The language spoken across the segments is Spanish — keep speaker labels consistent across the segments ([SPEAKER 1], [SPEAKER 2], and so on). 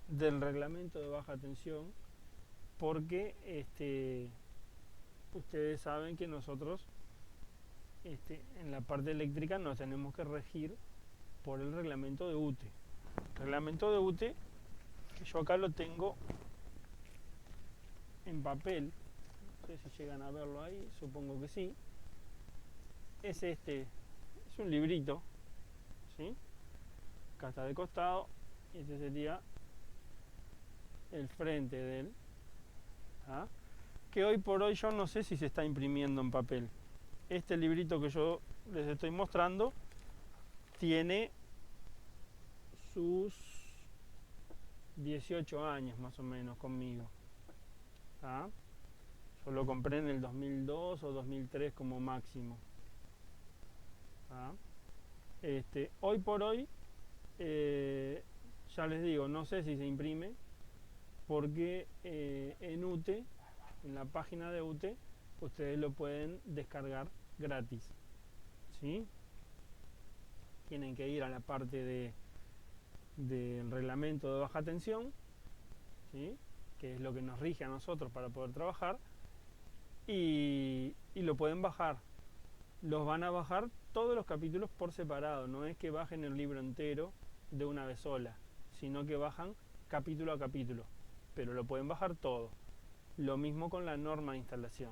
[SPEAKER 1] del reglamento de baja tensión, porque ustedes saben que nosotros en la parte eléctrica nos tenemos que regir por el reglamento de UTE. El reglamento de UTE, que yo acá lo tengo en papel, no sé si llegan a verlo ahí, supongo que sí, es es un librito, ¿sí? Acá está de costado, y este sería el frente de él, ¿ah? Que hoy por hoy yo no sé si se está imprimiendo en papel. Este librito que yo les estoy mostrando tiene sus 18 años más o menos conmigo, ¿ah? Yo lo compré en el 2002 o 2003 como máximo, ¿ah? Hoy por hoy, ya les digo, no sé si se imprime, porque en UTE, en la página de UTE, ustedes lo pueden descargar gratis, ¿sí? Tienen que ir a la parte del reglamento de baja tensión, ¿sí? Que es lo que nos rige a nosotros para poder trabajar, y lo pueden bajar. Los van a bajar todos los capítulos por separado, no es que bajen el libro entero de una vez sola, sino que bajan capítulo a capítulo, pero lo pueden bajar todo. Lo mismo con la norma de instalación,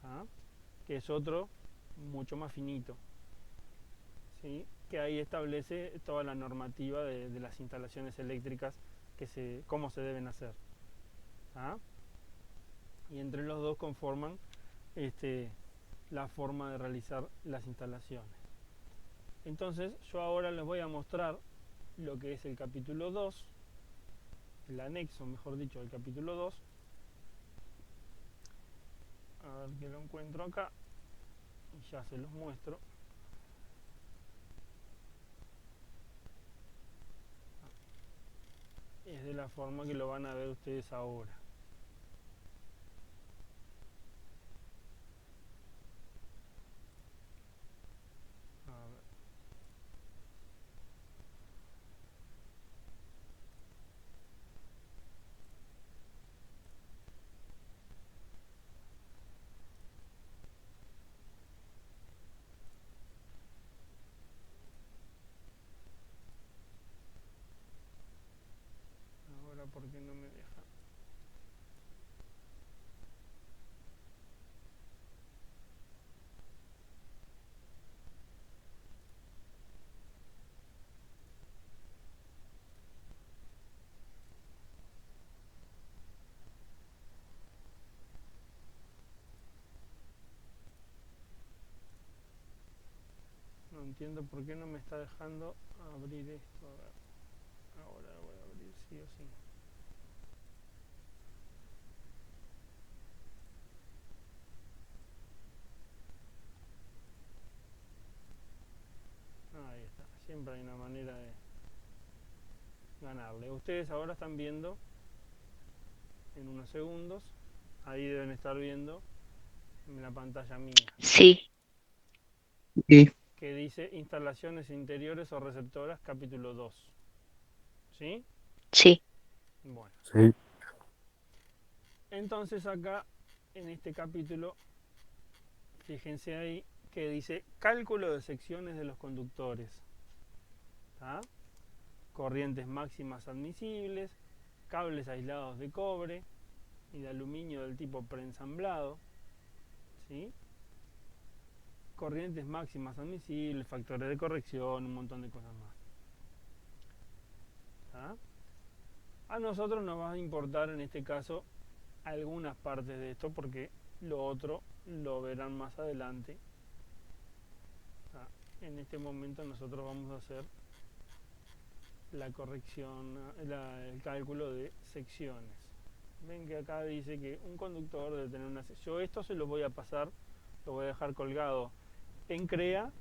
[SPEAKER 1] ¿ah? Que es otro mucho más finito, ¿sí? Que ahí establece toda la normativa de las instalaciones eléctricas, cómo se deben hacer, ¿ah? Y entre los dos conforman la forma de realizar las instalaciones. Entonces yo ahora les voy a mostrar lo que es el capítulo 2, el anexo, mejor dicho, del capítulo 2. A ver que lo encuentro acá y ya se los muestro. Es de la forma que lo van a ver ustedes ahora. A ver. Ahora, ¿por qué no me deja? No entiendo por qué no me está dejando abrir esto. A ver. Ahora lo voy a abrir sí o sí. Ahí está. Siempre hay una manera de ganarle. Ustedes ahora están viendo en unos segundos. Ahí deben estar viendo en la pantalla mía,
[SPEAKER 2] Sí,
[SPEAKER 3] Sí,
[SPEAKER 1] que dice instalaciones interiores o receptoras capítulo 2. ¿Sí?
[SPEAKER 2] sí.
[SPEAKER 1] Bueno.
[SPEAKER 3] sí.
[SPEAKER 1] Entonces acá, en este capítulo, fíjense ahí que dice cálculo de secciones de los conductores, ¿tá? Corrientes máximas admisibles, cables aislados de cobre y de aluminio del tipo preensamblado, ¿sí? Corrientes máximas admisibles, factores de corrección, un montón de cosas más, ¿tá? A nosotros nos va a importar en este caso algunas partes de esto, porque lo otro lo verán más adelante, ¿tá? En este momento nosotros vamos a hacer la corrección, el cálculo de secciones. Ven que acá dice que un conductor debe tener una sección. Yo esto se lo voy a pasar, lo voy a dejar colgado en CREA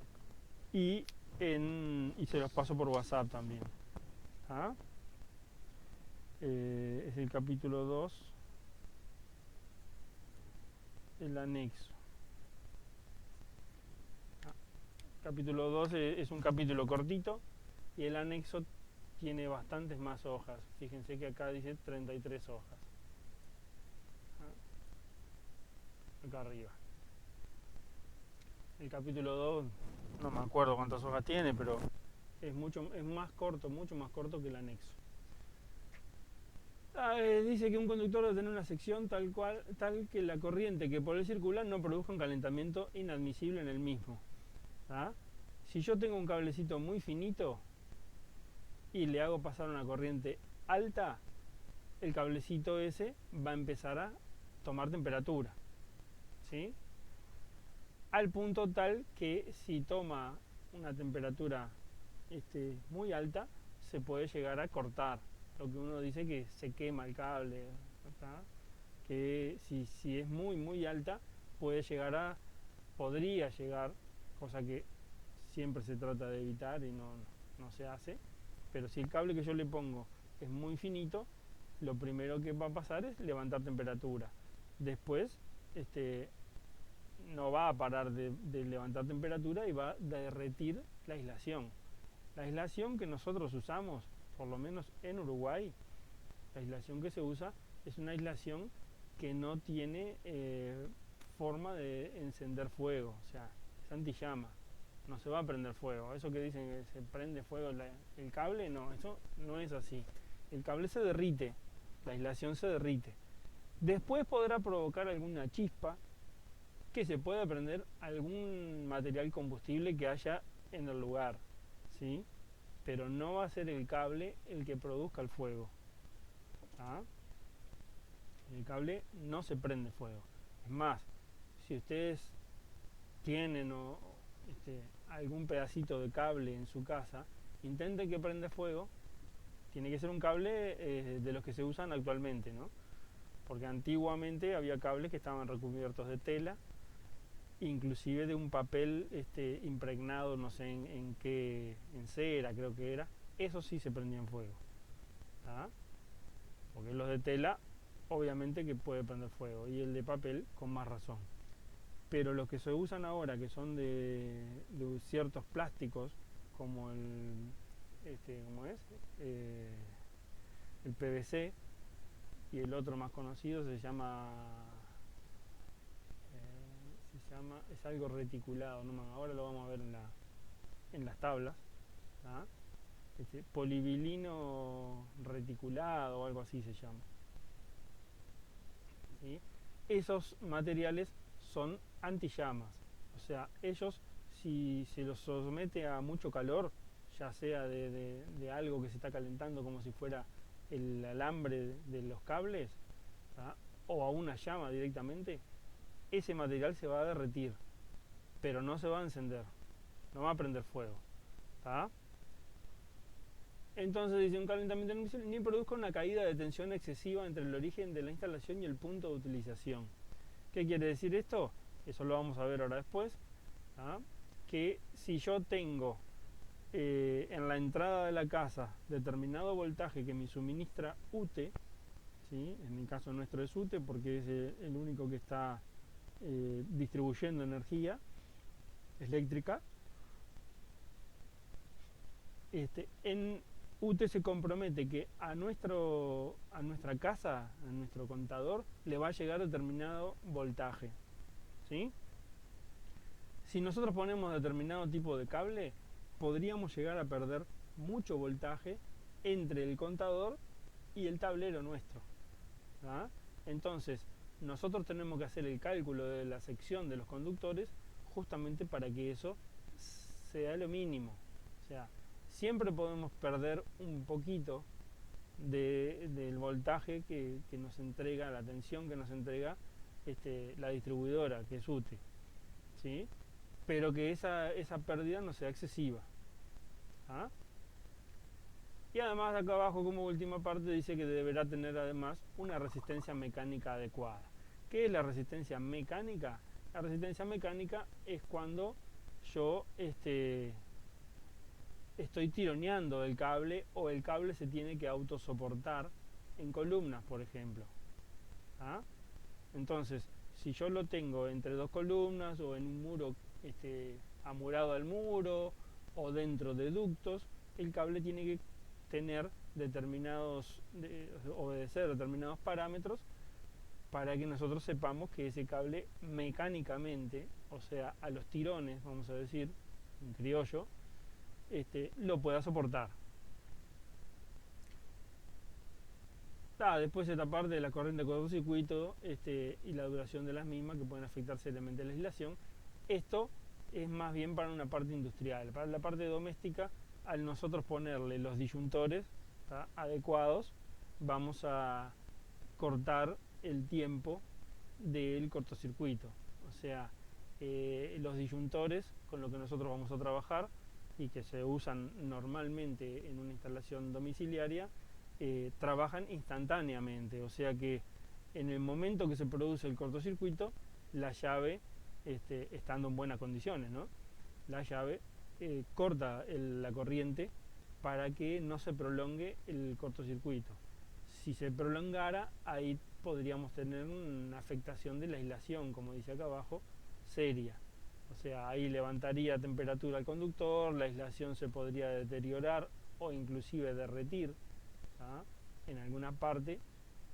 [SPEAKER 1] y se los paso por WhatsApp también, ¿ah? Es el capítulo 2, el anexo. ¿Ah? Capítulo 2 es un capítulo cortito y el anexo tiene bastantes más hojas. Fíjense que acá dice 33 hojas. Acá arriba. El capítulo 2, no me acuerdo cuántas hojas tiene, pero es más corto, mucho más corto que el anexo. Dice que un conductor debe tener una sección tal que la corriente que por él circula no produzca un calentamiento inadmisible en el mismo. ¿Ah? Si yo tengo un cablecito muy finito y le hago pasar una corriente alta, el cablecito ese va a empezar a tomar temperatura, ¿sí? Al punto tal que si toma una temperatura muy alta, se puede llegar a cortar. Lo que uno dice que se quema el cable, ¿verdad? Que si es muy alta, podría llegar, cosa que siempre se trata de evitar y no se hace, pero si el cable que yo le pongo es muy finito, lo primero que va a pasar es levantar temperatura. Después, no va a parar de levantar temperatura y va a derretir la aislación. La aislación que nosotros usamos, por lo menos en Uruguay, la aislación que se usa es una aislación que no tiene forma de encender fuego, o sea, es antillama, no se va a prender fuego. Eso que dicen que se prende fuego el cable, no, eso no es así. El cable se derrite, la aislación se derrite. Después podrá provocar alguna chispa, que se pueda prender algún material combustible que haya en el lugar, ¿sí? Pero no va a ser el cable el que produzca el fuego. ¿Ah? El cable no se prende fuego. Es más, si ustedes tienen algún pedacito de cable en su casa, intenten que prenda fuego. Tiene que ser un cable de los que se usan actualmente, ¿no? Porque antiguamente había cables que estaban recubiertos de tela, inclusive de un papel impregnado, no sé en qué, en cera creo que era. Eso sí se prendía en fuego. ¿Ah? Porque los de tela obviamente que puede prender fuego, y el de papel con más razón. Pero los que se usan ahora, que son de ciertos plásticos, como ¿cómo es? El PVC, y el otro más conocido se llama es algo reticulado, no, ahora lo vamos a ver en las tablas. ¿Ah? Polivilino reticulado o algo así se llama. ¿Sí? Esos materiales son antillamas, o sea, ellos, si se los somete a mucho calor, ya sea de algo que se está calentando como si fuera el alambre de los cables, ¿tá? O a una llama directamente, ese material se va a derretir, pero no se va a encender, no va a prender fuego. ¿Tá? Entonces dice, un calentamiento ni produzca una caída de tensión excesiva entre el origen de la instalación y el punto de utilización. ¿Qué quiere decir esto? Eso lo vamos a ver ahora después. ¿Ah? Que si yo tengo en la entrada de la casa determinado voltaje que me suministra UTE, ¿sí? En el caso nuestro es UTE porque es el único que está distribuyendo energía eléctrica, en UTE se compromete que a nuestra casa, a nuestro contador, le va a llegar determinado voltaje, ¿sí? Si nosotros ponemos determinado tipo de cable, podríamos llegar a perder mucho voltaje entre el contador y el tablero nuestro. ¿Ah? Entonces, nosotros tenemos que hacer el cálculo de la sección de los conductores justamente para que eso sea lo mínimo. O sea, siempre podemos perder un poquito del voltaje que nos entrega, la tensión que nos entrega la distribuidora, que es UTE, ¿sí? Pero que esa pérdida no sea excesiva. ¿Ah? Y además acá abajo, como última parte, dice que deberá tener además una resistencia mecánica adecuada. ¿Qué es la resistencia mecánica? La resistencia mecánica es cuando yo estoy tironeando el cable, o el cable se tiene que autosoportar en columnas, por ejemplo. ¿Ah? Entonces, si yo lo tengo entre dos columnas o en un muro amurado al muro o dentro de ductos, el cable tiene que tener obedecer determinados parámetros para que nosotros sepamos que ese cable mecánicamente, o sea, a los tirones, vamos a decir, en criollo, lo pueda soportar. Después esta parte de la corriente de cortocircuito y la duración de las mismas que pueden afectar seriamente la aislación. Esto es más bien para una parte industrial. Para la parte doméstica, al nosotros ponerle los disyuntores adecuados, vamos a cortar el tiempo del cortocircuito. O sea, los disyuntores con los que nosotros vamos a trabajar y que se usan normalmente en una instalación domiciliaria, trabajan instantáneamente, o sea que en el momento que se produce el cortocircuito, la llave, estando en buenas condiciones, ¿no? La llave corta la corriente para que no se prolongue el cortocircuito. Si se prolongara, ahí podríamos tener una afectación de la aislación, como dice acá abajo, seria. O sea, ahí levantaría temperatura al conductor, la aislación se podría deteriorar o inclusive derretir en alguna parte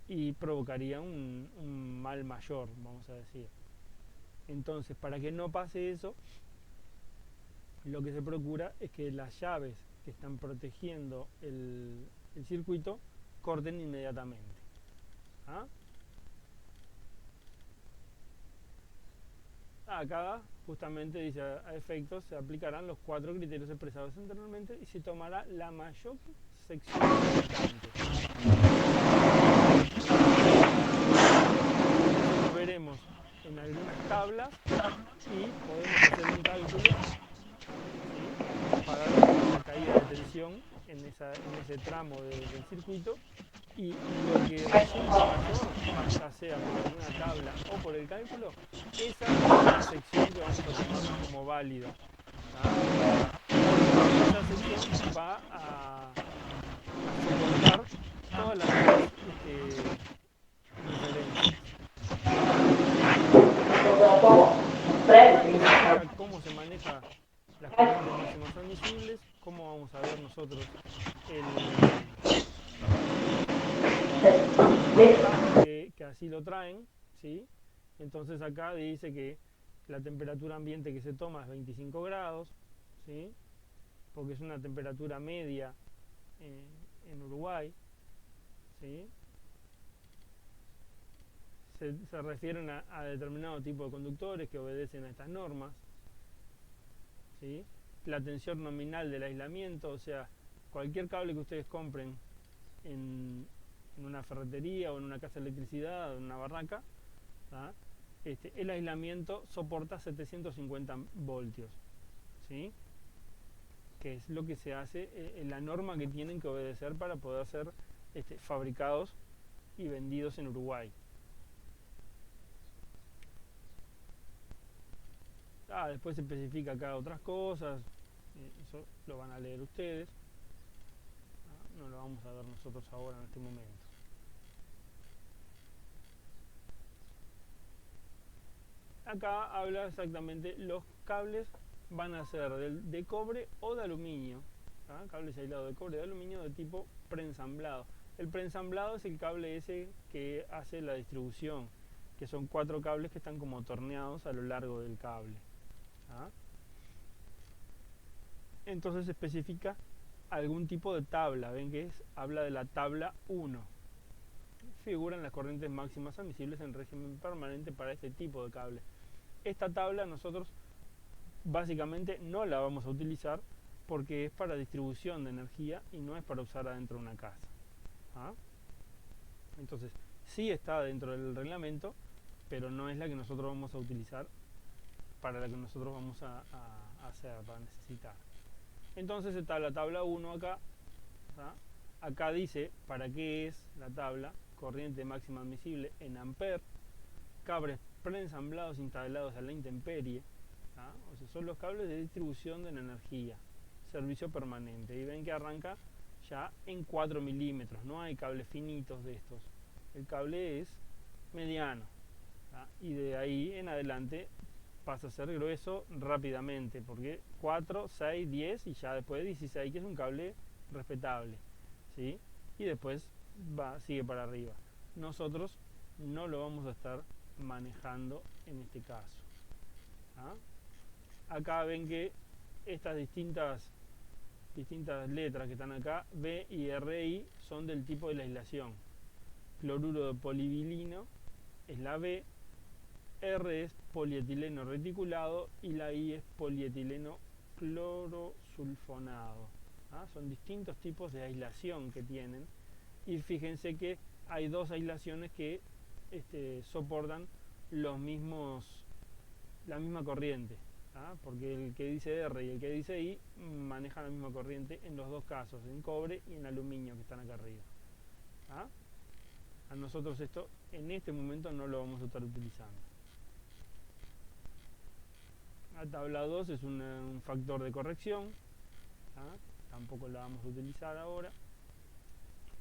[SPEAKER 1] y provocaría un mal mayor, vamos a decir. Entonces, para que no pase eso, lo que se procura es que las llaves que están protegiendo el circuito corten inmediatamente. Acá justamente dice: a efectos se aplicarán los 4 criterios expresados anteriormente y se tomará la mayor sección resultante. Lo veremos en algunas tablas y podemos hacer un cálculo, ¿sí?, para la caída de tensión en ese tramo del circuito, y lo que resulta mayor, ya sea por alguna tabla o por el cálculo, esa es la sección que vamos a tomar como válida. Esa sección va a soportar todas las diferencias. Cómo se maneja las corrientes máximas admisibles, cómo vamos a ver nosotros que así lo traen, ¿sí? Entonces acá dice que la temperatura ambiente que se toma es 25 grados, ¿sí?, porque es una temperatura media en Uruguay, ¿sí? Se refieren a determinado tipo de conductores que obedecen a estas normas, ¿sí? La tensión nominal del aislamiento, o sea, cualquier cable que ustedes compren en una ferretería o en una casa de electricidad o en una barraca, el aislamiento soporta 750 voltios, ¿sí?, que es lo que se hace en la norma que tienen que obedecer para poder ser fabricados y vendidos en Uruguay. Después se especifica acá otras cosas, eso lo van a leer ustedes, no lo vamos a ver nosotros ahora en este momento. Acá habla exactamente: los cables van a ser de cobre o de aluminio, cables aislados de cobre o de aluminio de tipo preensamblado. El preensamblado es el cable ese que hace la distribución, que son 4 cables que están como torneados a lo largo del cable. Entonces se especifica algún tipo de tabla, ven que habla de la tabla 1. Figuran las corrientes máximas admisibles en régimen permanente para este tipo de cable. Esta tabla nosotros básicamente no la vamos a utilizar porque es para distribución de energía y no es para usar adentro de una casa. Entonces, sí está dentro del reglamento, pero no es la que nosotros vamos a utilizar para la que nosotros vamos a hacer, para necesitar. Entonces está la tabla 1 acá. Acá dice para qué es la tabla: corriente máxima admisible en amper, cables preensamblados instalados a la intemperie, o sea, son los cables de distribución de la energía, servicio permanente, y ven que arranca ya en 4 milímetros, no hay cables finitos de estos, el cable es mediano, y de ahí en adelante pasa a ser grueso rápidamente, porque 4, 6, 10 y ya después 16, que es un cable respetable. ¿sí? Y después sigue para arriba. Nosotros no lo vamos a estar manejando en este caso. ¿Ah? Acá ven que estas distintas letras que están acá, B y RI, son del tipo de la aislación. Cloruro de polivilino es la B, R es polietileno reticulado y la I es polietileno clorosulfonado. ¿Ah? Son distintos tipos de aislación que tienen, y fíjense que hay dos aislaciones que soportan la misma corriente. ¿Ah? Porque el que dice R y el que dice I manejan la misma corriente en los dos casos, en cobre y en aluminio, que están acá arriba. ¿Ah? A nosotros esto en este momento no lo vamos a estar utilizando. La tabla 2 es un factor de corrección. ¿Ah? Tampoco la vamos a utilizar ahora.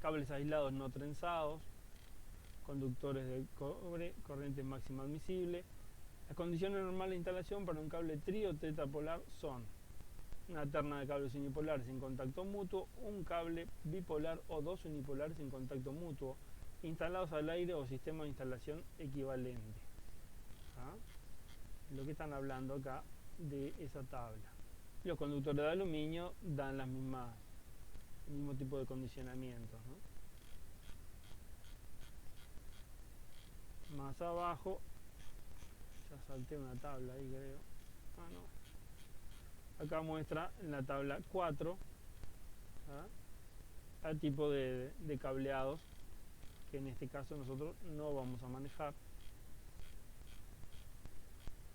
[SPEAKER 1] Cables aislados no trenzados, conductores de cobre, corriente máxima admisible. Las condiciones normales de instalación para un cable tri o tetrapolar son una terna de cables unipolares en contacto mutuo, un cable bipolar o dos unipolares en contacto mutuo, instalados al aire o sistema de instalación equivalente. ¿Ah? Lo que están hablando acá de esa tabla. Los conductores de aluminio dan el mismo tipo de condicionamientos, ¿no? Más abajo, ya salté una tabla ahí, creo. Ah, no. Acá muestra en la tabla 4, ¿ah?, el tipo de cableados que en este caso nosotros no vamos a manejar.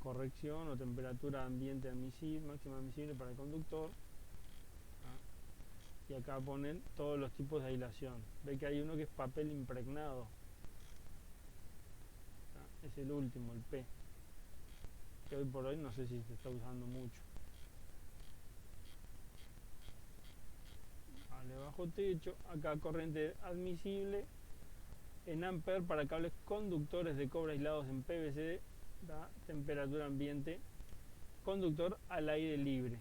[SPEAKER 1] Corrección o temperatura ambiente admisible, máxima admisible para el conductor. ¿Ah? Y acá ponen todos los tipos de aislación. Ve que hay uno que es papel impregnado. ¿Ah? Es el último, el P, que hoy por hoy no sé si se está usando mucho. Vale, bajo techo, acá corriente admisible en amper para cables conductores de cobre aislados en PVC, ¿da? Temperatura ambiente, conductor al aire libre.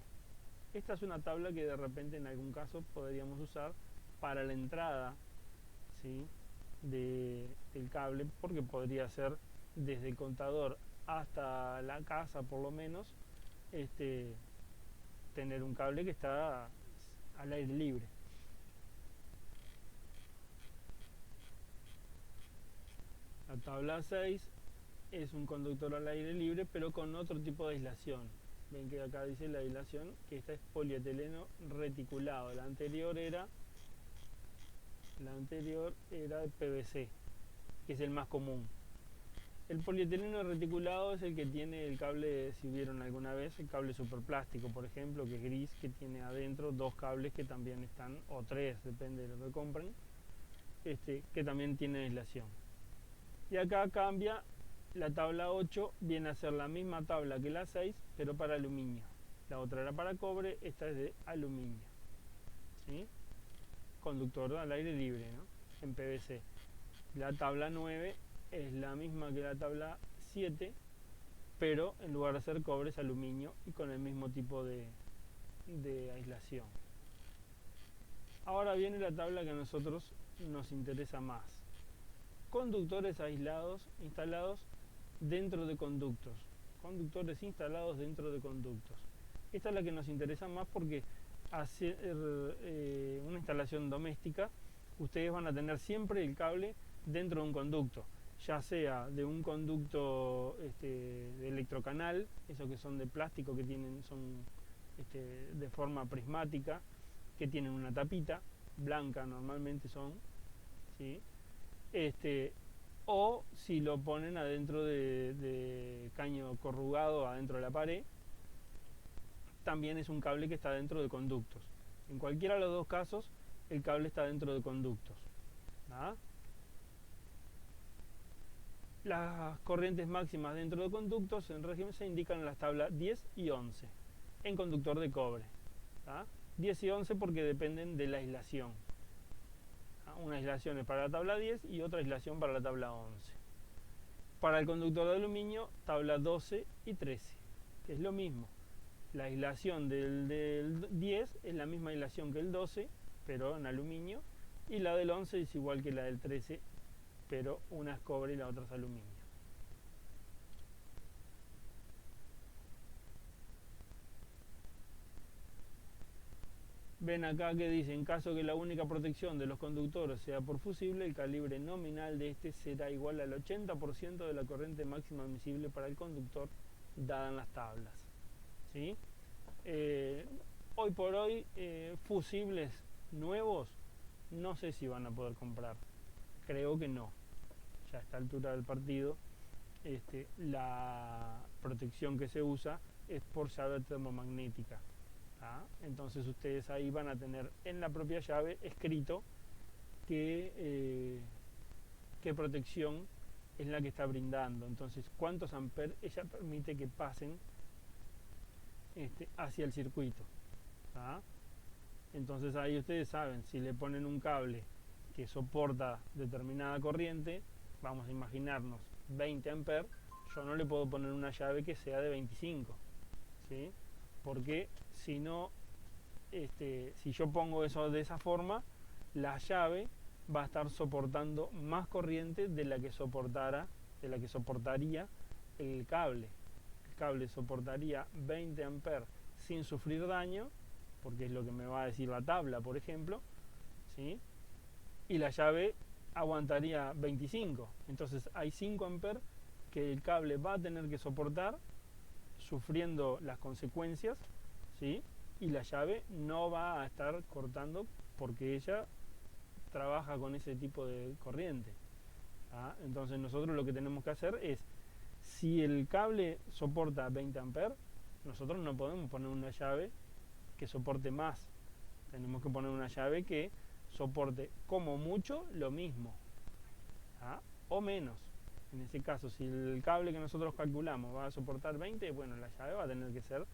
[SPEAKER 1] Esta es una tabla que de repente en algún caso podríamos usar para la entrada, ¿sí?, del cable, porque podría ser desde el contador hasta la casa, por lo menos, tener un cable que está al aire libre. La tabla 6 es un conductor al aire libre, pero con otro tipo de aislación. Ven que acá dice la aislación, que esta es polietileno reticulado. La anterior era de PVC, que es el más común. El polietileno reticulado es el que tiene el cable, si vieron alguna vez, el cable superplástico, por ejemplo, que es gris, que tiene adentro dos cables que también están, o tres, depende de lo que compren, que también tienen aislación. Y acá cambia, la tabla 8 viene a ser la misma tabla que la 6, pero para aluminio. La otra era para cobre, esta es de aluminio. ¿Sí? Conductor al aire libre, ¿no?, en PVC. La tabla 9 es la misma que la tabla 7, pero en lugar de ser cobre es aluminio y con el mismo tipo de aislación. Ahora viene la tabla que a nosotros nos interesa más. Conductores aislados instalados dentro de conductos. Conductores instalados dentro de conductos. Esta es la que nos interesa más porque hacer una instalación doméstica, ustedes van a tener siempre el cable dentro de un conducto, ya sea de un conducto de electrocanal, esos que son de plástico, que son de forma prismática, que tienen una tapita blanca, normalmente son, ¿sí?, o si lo ponen adentro de caño corrugado adentro de la pared, también es un cable que está dentro de conductos. En cualquiera de los dos casos, el cable está dentro de conductos. ¿Ah? Las corrientes máximas dentro de conductos en régimen se indican en las tablas 10 y 11, en conductor de cobre. ¿Ah? 10 y 11 porque dependen de la aislación. Una aislación es para la tabla 10 y otra aislación para la tabla 11. Para el conductor de aluminio, tabla 12 y 13, que es lo mismo. La aislación del 10 es la misma aislación que el 12, pero en aluminio, Y la del 11 es igual que la del 13, pero una es cobre y la otra es aluminio. Ven acá que dice, en caso que la única protección de los conductores sea por fusible, el calibre nominal de este será igual al 80% de la corriente máxima admisible para el conductor, dada en las tablas. ¿Sí? Hoy por hoy, fusibles nuevos, no sé si van a poder comprar. Creo que no. Ya a esta altura del partido, la protección que se usa es por llave termomagnética. Entonces ustedes ahí van a tener en la propia llave escrito qué protección es la que está brindando. Entonces, cuántos amperes ella permite que pasen hacia el circuito. Entonces ahí ustedes saben, si le ponen un cable que soporta determinada corriente, vamos a imaginarnos 20 amperes, yo no le puedo poner una llave que sea de 25, ¿sí? Porque si no, si yo pongo eso de esa forma, la llave va a estar soportando más corriente de la que soportaría el cable. El cable soportaría 20 amperes sin sufrir daño, porque es lo que me va a decir la tabla, por ejemplo, ¿sí? Y la llave aguantaría 25. Entonces hay 5 amperes que el cable va a tener que soportar sufriendo las consecuencias, ¿sí? Y la llave no va a estar cortando porque ella trabaja con ese tipo de corriente. Entonces nosotros lo que tenemos que hacer es, si el cable soporta 20 amperes, nosotros no podemos poner una llave que soporte más. Tenemos que poner una llave que soporte como mucho lo mismo, o menos. En ese caso, si el cable que nosotros calculamos va a soportar 20, bueno, la llave va a tener que ser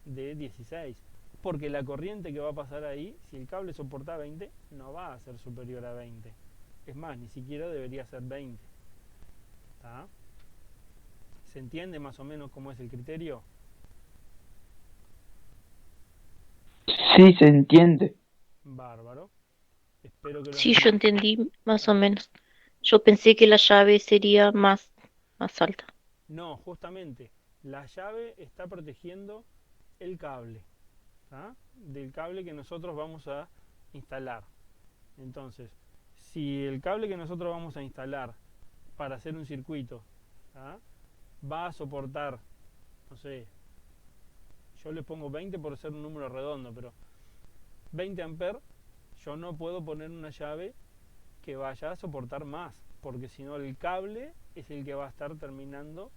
[SPEAKER 1] de 16. Porque la corriente que va a pasar ahí, si el cable soporta 20, no va a ser superior a 20. Es más, ni siquiera debería ser 20. ¿Se entiende más o menos cómo es el criterio?
[SPEAKER 3] Sí, se entiende.
[SPEAKER 1] Bárbaro. Espero que lo
[SPEAKER 2] Sí, yo
[SPEAKER 1] entiendan.
[SPEAKER 2] entendí más o
[SPEAKER 1] ¿Ah?
[SPEAKER 2] menos. Yo pensé que la llave sería más alta.
[SPEAKER 1] No, justamente, la llave está protegiendo el cable, del cable que nosotros vamos a instalar. Entonces, si el cable que nosotros vamos a instalar para hacer un circuito va a soportar, no sé, yo le pongo 20 por ser un número redondo, pero 20 amperes, yo no puedo poner una llave que vaya a soportar más, porque si no el cable es el que va a estar terminando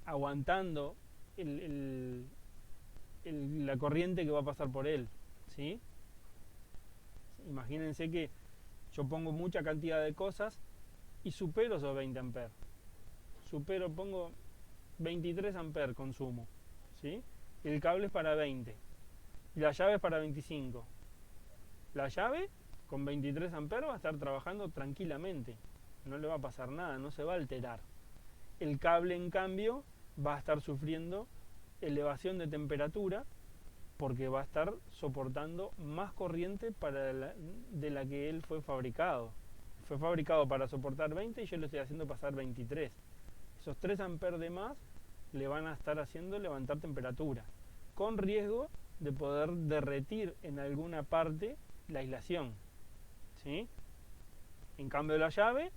[SPEAKER 1] aguantando la corriente que va a pasar por él, ¿sí? Imagínense que yo pongo mucha cantidad de cosas y supero esos 20 amperes. Pongo 23 amperes consumo, ¿sí? El cable es para 20 y la llave es para 25. La llave con 23 amperes va a estar trabajando tranquilamente, no le va a pasar nada, no se va a alterar. El cable, en cambio, va a estar sufriendo elevación de temperatura porque va a estar soportando más corriente de la que él fue fabricado. Fue fabricado para soportar 20 y yo le estoy haciendo pasar 23. Esos 3 amperes de más le van a estar haciendo levantar temperatura, con riesgo de poder derretir en alguna parte la aislación, ¿sí? En cambio la llave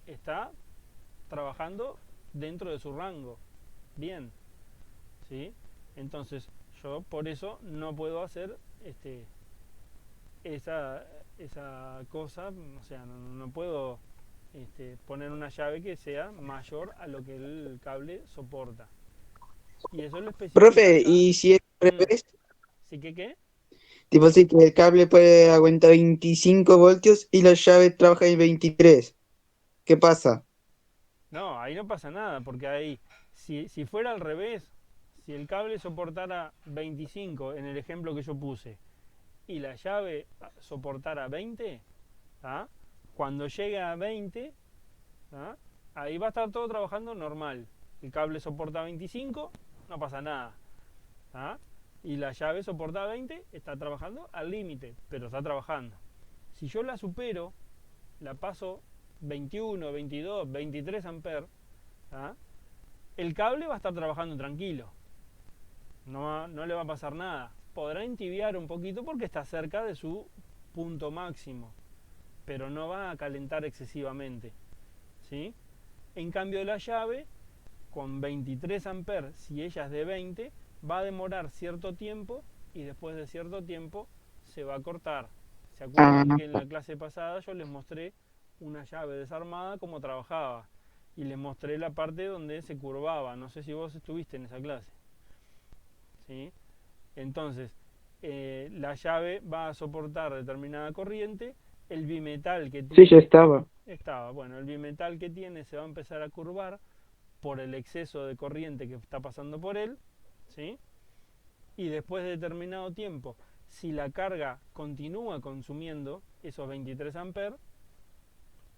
[SPEAKER 1] está trabajando dentro de su rango, bien, ¿sí? Entonces yo por eso no puedo hacer esa, esa cosa, o sea, no puedo poner una llave que sea mayor a lo que el cable soporta. Y eso lo especifica
[SPEAKER 3] Profe,
[SPEAKER 1] acá.
[SPEAKER 3] ¿y si es al
[SPEAKER 1] Mm,
[SPEAKER 3] revés?
[SPEAKER 1] ¿Sí que qué?
[SPEAKER 3] Tipo así que el cable puede aguantar 25 voltios y la llave trabaja en 23. ¿Qué pasa?
[SPEAKER 1] No, ahí no pasa nada, porque ahí, si fuera al revés, si el cable soportara 25 en el ejemplo que yo puse y la llave soportara 20, ¿ah? Cuando llegue a 20, ¿ah? Ahí va a estar todo trabajando normal. El cable soporta 25, no pasa nada. ¿Ah? y la llave soporta 20, está trabajando al límite, pero está trabajando. Si yo la supero, la paso 21, 22, 23 amperes, ¿ah? El cable va a estar trabajando tranquilo, no le va a pasar nada. Podrá entibiar un poquito porque está cerca de su punto máximo, pero no va a calentar excesivamente, ¿sí? En cambio la llave, con 23 amperes, si ella es de 20, va a demorar cierto tiempo y después de cierto tiempo se va a cortar. ¿Se acuerdan que en la clase pasada yo les mostré una llave desarmada cómo trabajaba? Y les mostré la parte donde se curvaba. No sé si vos estuviste en esa clase, ¿sí? Entonces, la llave va a soportar determinada corriente. El bimetal que
[SPEAKER 3] Sí, ya
[SPEAKER 1] tiene...
[SPEAKER 3] estaba.
[SPEAKER 1] Bueno, el bimetal que tiene se va a empezar a curvar por el exceso de corriente que está pasando por él, ¿sí? Y después de determinado tiempo, si la carga continúa consumiendo esos 23 amperes,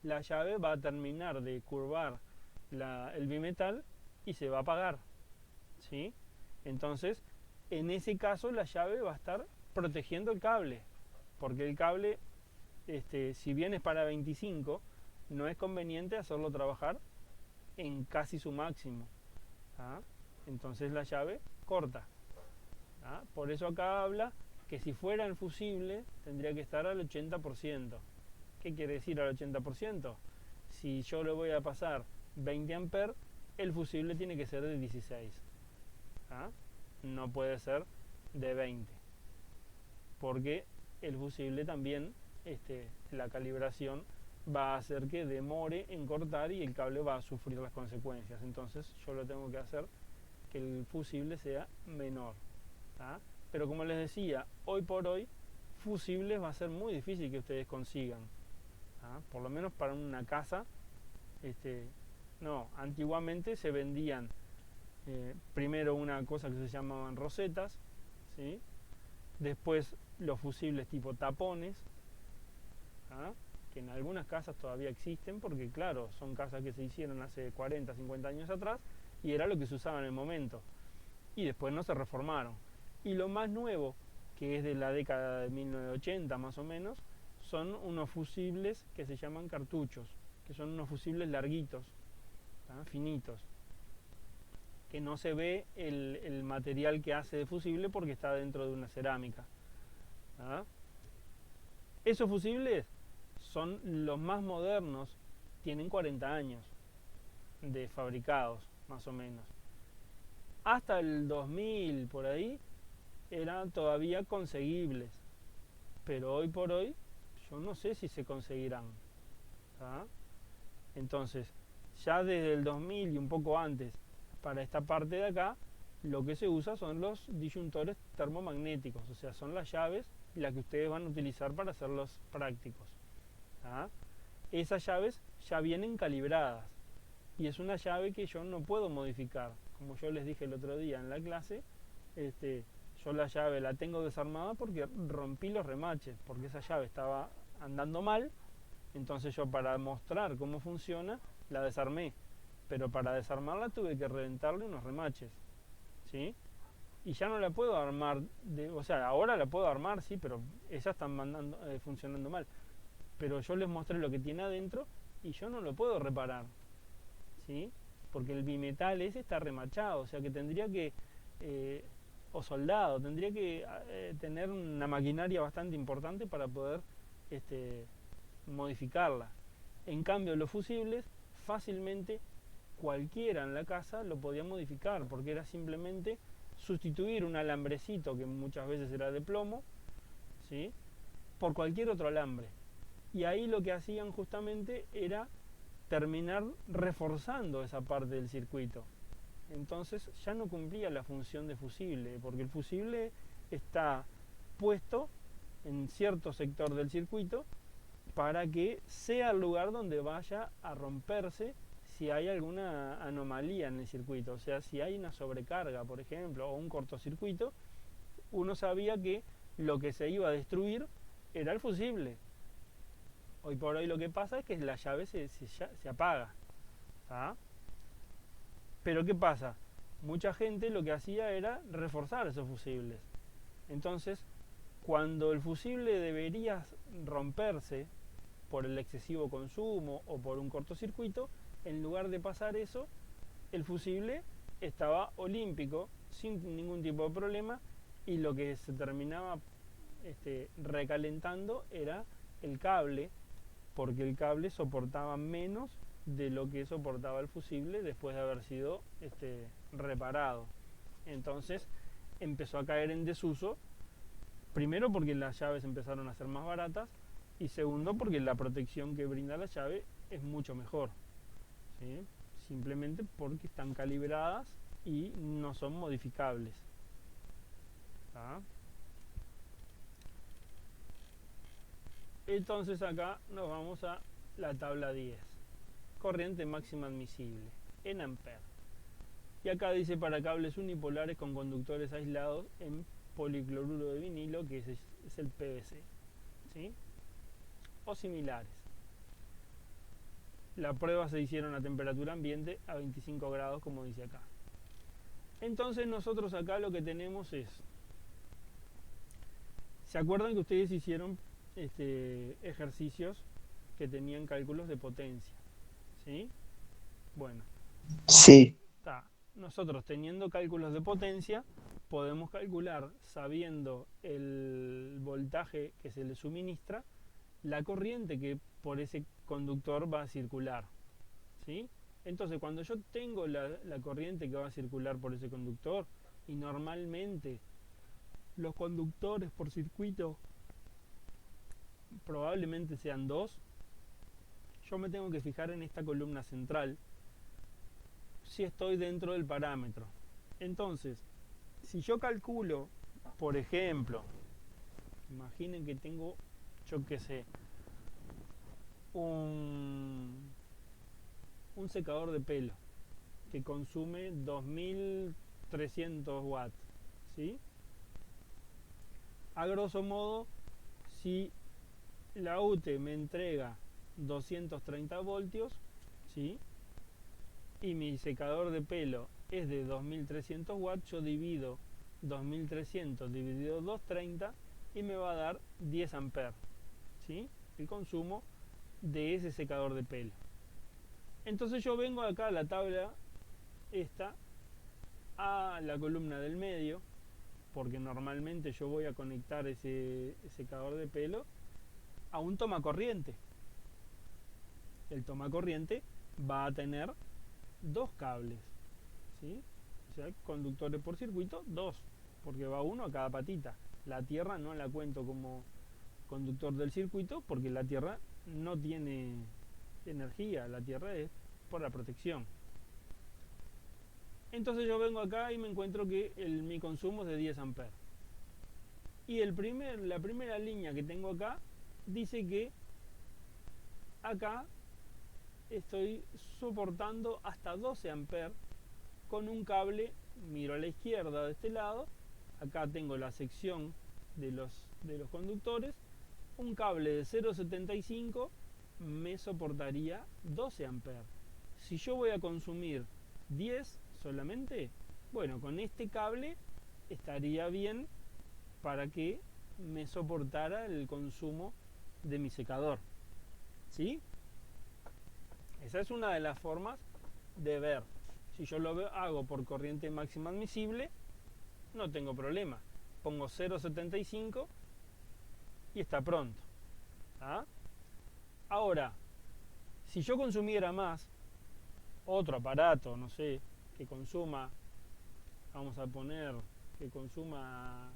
[SPEAKER 1] la llave va a terminar de curvar el bimetal y se va a apagar, ¿sí? Entonces, en ese caso la llave va a estar protegiendo el cable, porque el cable, si bien es para 25, no es conveniente hacerlo trabajar en casi su máximo, ¿ah? Entonces la llave corta, ¿ah? Por eso acá habla que si fuera el fusible tendría que estar al 80%. ¿Qué quiere decir al 80%? Si yo le voy a pasar 20 amperes, el fusible tiene que ser de 16, ¿ah? No puede ser de 20, porque el fusible también, la calibración va a hacer que demore en cortar y el cable va a sufrir las consecuencias. Entonces yo lo tengo que hacer que el fusible sea menor, ¿ah? Pero como les decía, hoy por hoy fusibles va a ser muy difícil que ustedes consigan, ¿ah? Por lo menos para una casa. No, antiguamente se vendían primero una cosa que se llamaban rosetas, ¿sí? Después los fusibles tipo tapones, ¿ah? Que en algunas casas todavía existen porque claro, son casas que se hicieron hace 40, 50 años atrás y era lo que se usaba en el momento y después no se reformaron. Y lo más nuevo, que es de la década de 1980 más o menos, son unos fusibles que se llaman cartuchos, que son unos fusibles larguitos, ¿ah? Finitos, que no se ve el material que hace de fusible porque está dentro de una cerámica, ¿ah? Esos fusibles son los más modernos, tienen 40 años de fabricados, más o menos. Hasta el 2000, por ahí, eran todavía conseguibles, pero hoy por hoy yo no sé si se conseguirán, ¿ah? Entonces, ya desde el 2000 y un poco antes, para esta parte de acá, lo que se usa son los disyuntores termomagnéticos, o sea, son las llaves las que ustedes van a utilizar para hacerlos prácticos, ¿ah? Esas llaves ya vienen calibradas y es una llave que yo no puedo modificar. Como yo les dije el otro día en la clase, yo la llave la tengo desarmada porque rompí los remaches, porque esa llave estaba andando mal. Entonces yo, para mostrar cómo funciona, la desarmé, pero para desarmarla tuve que reventarle unos remaches, ¿sí? Y ya no la puedo armar, o sea, ahora la puedo armar, sí, pero ella está funcionando mal. Pero yo les mostré lo que tiene adentro y yo no lo puedo reparar, ¿sí? Porque el bimetal ese está remachado, o sea que tendría que, o soldado, tendría que tener una maquinaria bastante importante para poder modificarla. En cambio, los fusibles fácilmente cualquiera en la casa lo podía modificar, porque era simplemente sustituir un alambrecito que muchas veces era de plomo, ¿sí?, por cualquier otro alambre. Y ahí lo que hacían justamente era terminar reforzando esa parte del circuito. Entonces ya no cumplía la función de fusible, porque el fusible está puesto en cierto sector del circuito para que sea el lugar donde vaya a romperse si hay alguna anomalía en el circuito. O sea, si hay una sobrecarga, por ejemplo, o un cortocircuito, uno sabía que lo que se iba a destruir era el fusible. Hoy por hoy lo que pasa es que la llave se apaga, ¿ah? Pero ¿qué pasa? Mucha gente lo que hacía era reforzar esos fusibles. Entonces, cuando el fusible debería romperse por el excesivo consumo o por un cortocircuito, en lugar de pasar eso, el fusible estaba olímpico, sin ningún tipo de problema, y lo que se terminaba recalentando era el cable, porque el cable soportaba menos de lo que soportaba el fusible después de haber sido reparado. Entonces empezó a caer en desuso, primero porque las llaves empezaron a ser más baratas, y segundo porque la protección que brinda la llave es mucho mejor, ¿sí? Simplemente porque están calibradas y no son modificables. ¿Tá? Entonces acá nos vamos a la tabla 10. Corriente máxima admisible en amperes. Y acá dice para cables unipolares con conductores aislados en policloruro de vinilo, que es el PVC, ¿sí? O similares. Las pruebas se hicieron a temperatura ambiente a 25 grados, como dice acá. Entonces nosotros acá lo que tenemos es, ¿se acuerdan que ustedes hicieron ejercicios que tenían cálculos de potencia? ¿Sí? Bueno,
[SPEAKER 3] Sí,
[SPEAKER 1] nosotros teniendo cálculos de potencia podemos calcular, sabiendo el voltaje que se le suministra, la corriente que por ese conductor va a circular, ¿sí? Entonces cuando yo tengo la corriente que va a circular por ese conductor, y normalmente los conductores por circuito probablemente sean 2, yo me tengo que fijar en esta columna central si estoy dentro del parámetro. Entonces, si yo calculo, por ejemplo, imaginen que tengo, yo qué sé, un secador de pelo que consume 2300 watts, ¿sí? A grosso modo, si la UTE me entrega 230 voltios, ¿sí? Y mi secador de pelo es de 2300 watts, yo divido 2300 dividido 230 y me va a dar 10 amperes, ¿sí? El consumo de ese secador de pelo. Entonces yo vengo acá a la tabla esta, a la columna del medio, porque normalmente yo voy a conectar ese secador de pelo a un tomacorriente. El tomacorriente va a tener 2 cables, ¿sí? O sea, conductores por circuito, 2, porque va uno a cada patita. La tierra no la cuento como conductor del circuito porque la tierra no tiene energía, la tierra es por la protección. Entonces yo vengo acá y me encuentro que mi consumo es de 10 amperes. Y la primera línea que tengo acá dice que acá estoy soportando hasta 12 amperes con un cable, miro a la izquierda de este lado, acá tengo la sección de los conductores, un cable de 0,75 me soportaría 12 amperes. Si yo voy a consumir 10 solamente, bueno, con este cable estaría bien para que me soportara el consumo de mi secador, ¿sí? Esa es una de las formas de ver. Si yo lo hago por corriente máxima admisible, no tengo problema. Pongo 0,75 y está pronto. ¿Ah? Ahora, si yo consumiera más, otro aparato, no sé, que consuma, vamos a poner, que consuma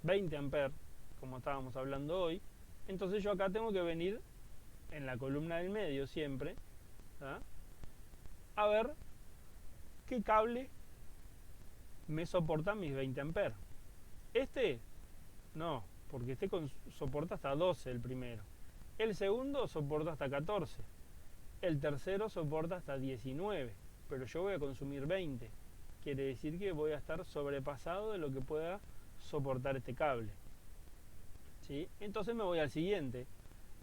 [SPEAKER 1] 20 amperes, como estábamos hablando hoy, entonces yo acá tengo que venir en la columna del medio siempre, ¿ah? A ver qué cable me soporta mis 20 amperes. Este no, porque este soporta hasta 12 el primero. El segundo soporta hasta 14. El tercero soporta hasta 19, pero yo voy a consumir 20. Quiere decir que voy a estar sobrepasado de lo que pueda soportar este cable, ¿sí? Entonces me voy al siguiente,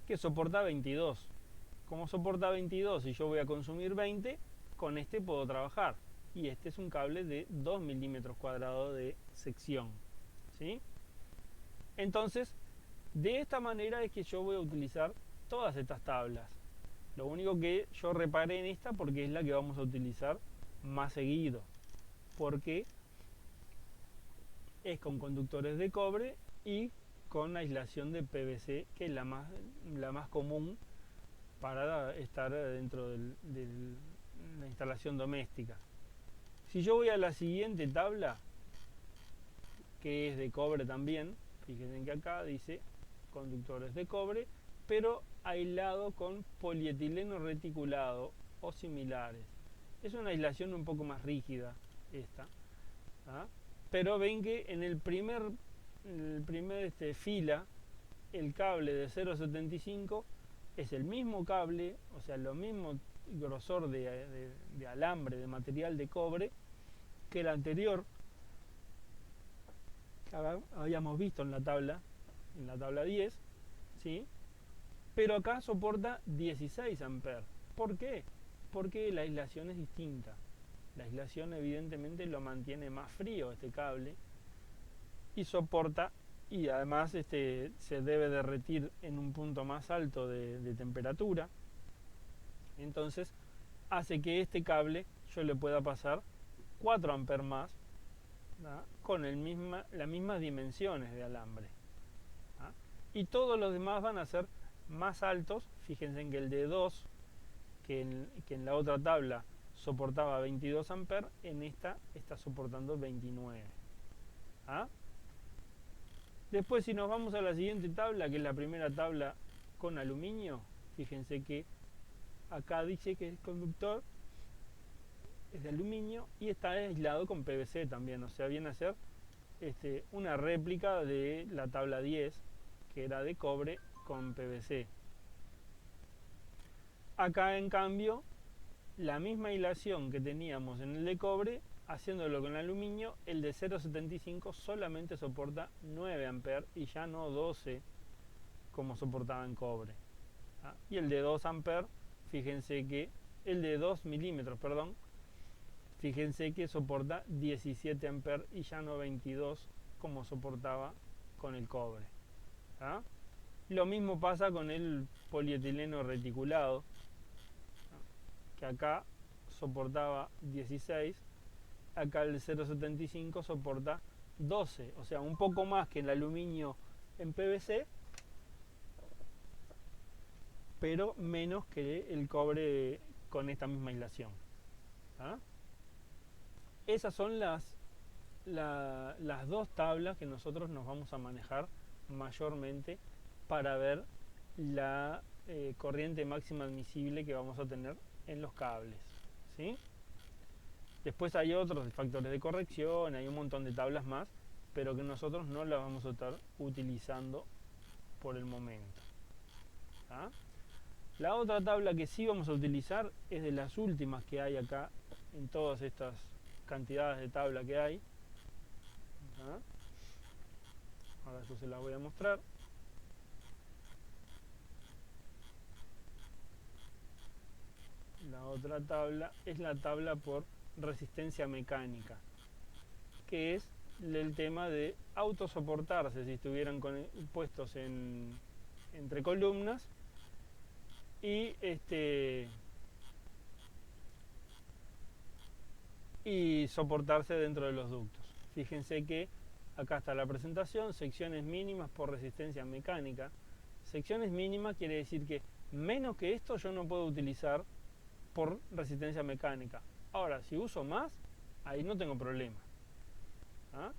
[SPEAKER 1] que soporta 22. Como soporta 22 y yo voy a consumir 20, con este puedo trabajar. Y este es un cable de 2 milímetros cuadrados de sección, ¿sí? Entonces, de esta manera es que yo voy a utilizar todas estas tablas. Lo único que yo reparé en esta porque es la que vamos a utilizar más seguido. Porque es con conductores de cobre y con aislación de PVC, que es la más común para estar dentro de la instalación doméstica. Si yo voy a la siguiente tabla, que es de cobre también, fíjense que acá dice conductores de cobre, pero aislado con polietileno reticulado o similares. Es una aislación un poco más rígida esta, ¿ah? Pero ven que en el primer fila el cable de 0,75 es el mismo cable, o sea, lo mismo grosor de alambre, de material de cobre que el anterior que habíamos visto en la tabla 10, ¿sí? Pero acá soporta 16 amperes. ¿Por qué? Porque la aislación es distinta. La aislación evidentemente lo mantiene más frío este cable y soporta, y además se debe derretir en un punto más alto de temperatura. Entonces hace que este cable yo le pueda pasar 4 amperes más, ¿no? Con las mismas dimensiones de alambre, ¿no? Y todos los demás van a ser más altos. Fíjense en que el de 2, que en la otra tabla soportaba 22 amperes, en esta está soportando 29. ¿Ah? Después, si nos vamos a la siguiente tabla, que es la primera tabla con aluminio, fíjense que acá dice que el conductor es de aluminio y está aislado con PVC también, o sea, viene a ser una réplica de la tabla 10, que era de cobre con PVC. Acá, en cambio, la misma aislación que teníamos en el de cobre, haciéndolo con aluminio, el de 0,75 solamente soporta 9 amperes y ya no 12 como soportaba en cobre. ¿Ah? Y el de 2 amperes, fíjense que el de 2 milímetros, perdón, fíjense que soporta 17 amperes y ya no 22 como soportaba con el cobre. ¿Ah? Lo mismo pasa con el polietileno reticulado, que acá soportaba 16, acá el 0,75 soporta 12, o sea, un poco más que el aluminio en PVC, pero menos que el cobre con esta misma aislación. ¿Ah? Esas son las dos tablas que nosotros nos vamos a manejar mayormente para ver la corriente máxima admisible que vamos a tener en los cables, ¿sí? Después hay otros factores de corrección, hay un montón de tablas más, pero que nosotros no las vamos a estar utilizando por el momento. ¿Ah? La otra tabla que sí vamos a utilizar es de las últimas que hay acá en todas estas cantidades de tabla que hay. ¿Ah? Ahora yo se las voy a mostrar. La otra tabla es la tabla por resistencia mecánica, que es el tema de autosoportarse si estuvieran puestos entre columnas y soportarse dentro de los ductos. Fíjense que acá está la presentación, secciones mínimas por resistencia mecánica. Secciones mínimas quiere decir que menos que esto yo no puedo utilizar por resistencia mecánica. Ahora, si uso más, ahí no tengo problema. ¿Ah?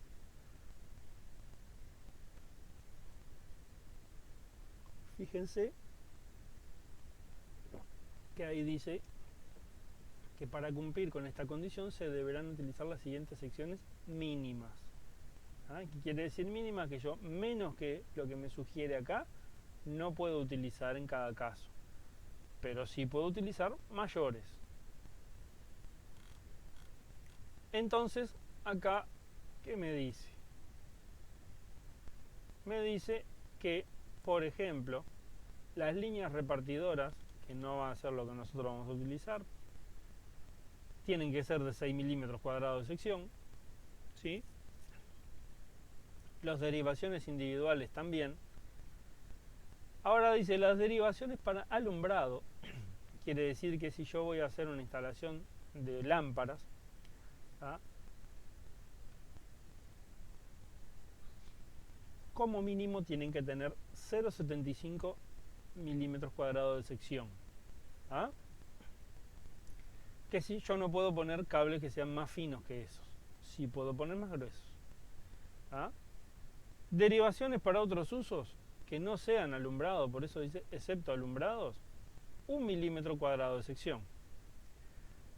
[SPEAKER 1] Fíjense que ahí dice que para cumplir con esta condición se deberán utilizar las siguientes secciones mínimas. ¿Ah? ¿Qué quiere decir mínima? Que yo menos que lo que me sugiere acá no puedo utilizar en cada caso, pero sí puedo utilizar mayores. Entonces, acá, ¿qué me dice? Me dice que, por ejemplo, las líneas repartidoras, que no va a ser lo que nosotros vamos a utilizar, tienen que ser de 6 milímetros cuadrados de sección, ¿sí? las derivaciones individuales también. Ahora dice las derivaciones para alumbrado. Quiere decir que si yo voy a hacer una instalación de lámparas, ¿ah?, como mínimo tienen que tener 0,75 milímetros cuadrados de sección. ¿Ah? Que si yo no puedo poner cables que sean más finos que esos, sí puedo poner más gruesos. ¿Ah? Derivaciones para otros usos que no sean alumbrado, por eso dice excepto alumbrados, 1 milímetro cuadrado de sección.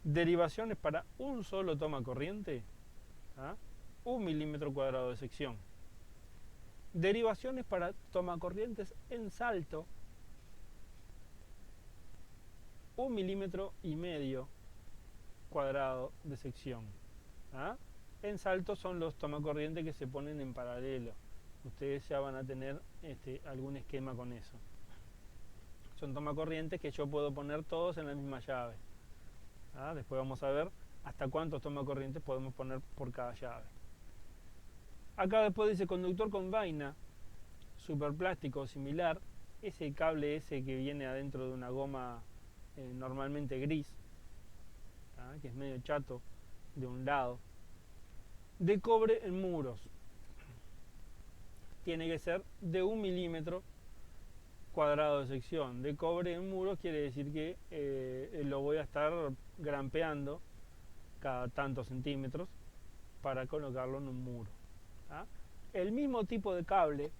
[SPEAKER 1] Derivaciones para un solo toma corriente, ¿ah?, 1 milímetro cuadrado de sección. Derivaciones para tomacorrientes en salto, 1,5 milímetros cuadrado de sección. ¿Ah? En salto son los tomacorrientes que se ponen en paralelo. Ustedes ya van a tener algún esquema con eso. Son tomacorrientes que yo puedo poner todos en la misma llave. ¿Ah? Después vamos a ver hasta cuántos tomacorrientes podemos poner por cada llave. Acá después dice conductor con vaina, superplástico o similar. Ese cable ese que viene adentro de una goma normalmente gris, ¿ah?, que es medio chato de un lado. De cobre en muros. Tiene que ser de 1 milímetro cuadrado de sección. De cobre en muros quiere decir que lo voy a estar grampeando cada tantos centímetros para colocarlo en un muro. ¿Ah? El mismo tipo de cable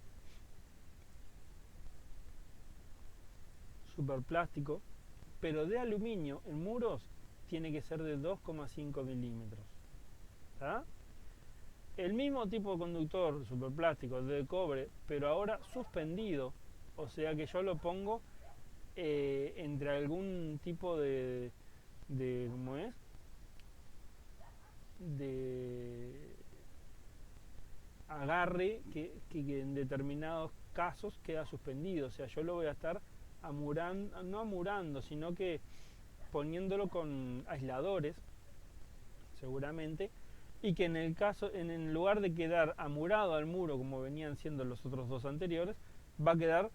[SPEAKER 1] superplástico, pero de aluminio en muros, tiene que ser de 2,5 milímetros. ¿Ah? El mismo tipo de conductor superplástico de cobre, pero ahora suspendido, o sea que yo lo pongo entre algún tipo de ¿cómo es? De agarre que en determinados casos queda suspendido, o sea, yo lo voy a estar amurando, no amurando, sino que poniéndolo con aisladores, seguramente, y que en el lugar de quedar amurado al muro, como venían siendo los otros dos anteriores, va a quedar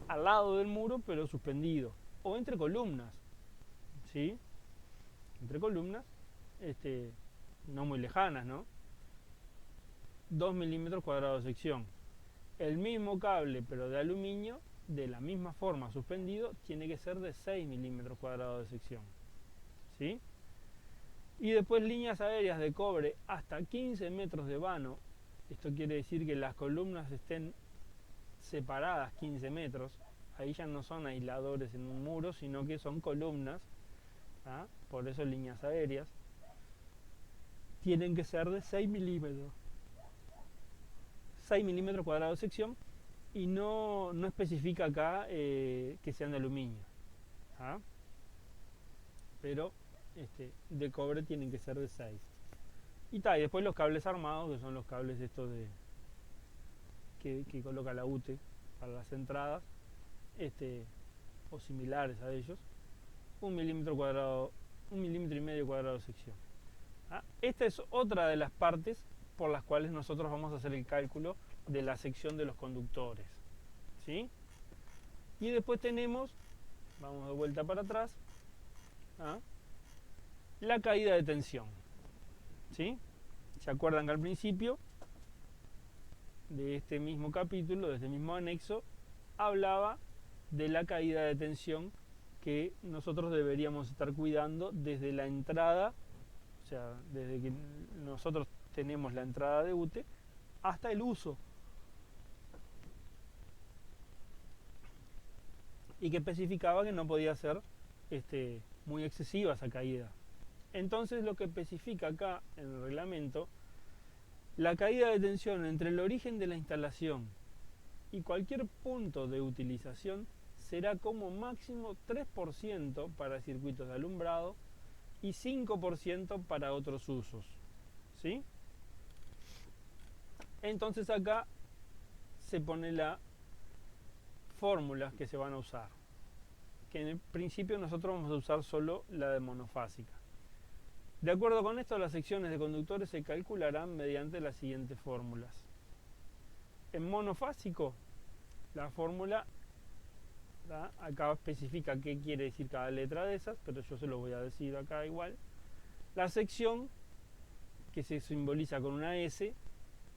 [SPEAKER 1] al lado del muro, pero suspendido, o entre columnas, ¿sí? Entre columnas, no muy lejanas, ¿no? 2 milímetros cuadrados de sección. El mismo cable, pero de aluminio, de la misma forma suspendido, tiene que ser de 6 milímetros cuadrados de sección. ¿Sí? Y después líneas aéreas de cobre hasta 15 metros de vano. Esto quiere decir que las columnas estén separadas 15 metros. Ahí ya no son aisladores en un muro, sino que son columnas. ¿Ah? Por eso líneas aéreas. Tienen que ser de 6 milímetros. 6 milímetros cuadrados de sección, y no especifica acá que sean de aluminio. ¿Ah? Pero de cobre tienen que ser de 6. Y después los cables armados, que son los cables estos que coloca la UTE para las entradas, o similares a ellos, 1 milímetro cuadrado, 1,5 milímetros cuadrado de sección. ¿Ah? Esta es otra de las partes por las cuales nosotros vamos a hacer el cálculo de la sección de los conductores. ¿Sí? Y después tenemos, vamos de vuelta para atrás, ¿ah?, la caída de tensión. ¿Sí? ¿Se acuerdan que al principio de este mismo capítulo, de este mismo anexo, hablaba de la caída de tensión que nosotros deberíamos estar cuidando desde la entrada, o sea, desde que nosotros tenemos la entrada de UTE hasta el uso, y que especificaba que no podía ser muy excesiva esa caída. Entonces lo que especifica acá en el reglamento, la caída de tensión entre el origen de la instalación y cualquier punto de utilización será como máximo 3% para circuitos de alumbrado y 5% para otros usos. ¿Sí? Entonces acá se pone la fórmulas que se van a usar, que en el principio nosotros vamos a usar solo la de monofásica. De acuerdo con esto, las secciones de conductores se calcularán mediante las siguientes fórmulas. en monofásico, la fórmula, ¿tá? Acá especifica qué quiere decir cada letra de esas, pero yo se lo voy a decir acá igual. La sección, que se simboliza con una S,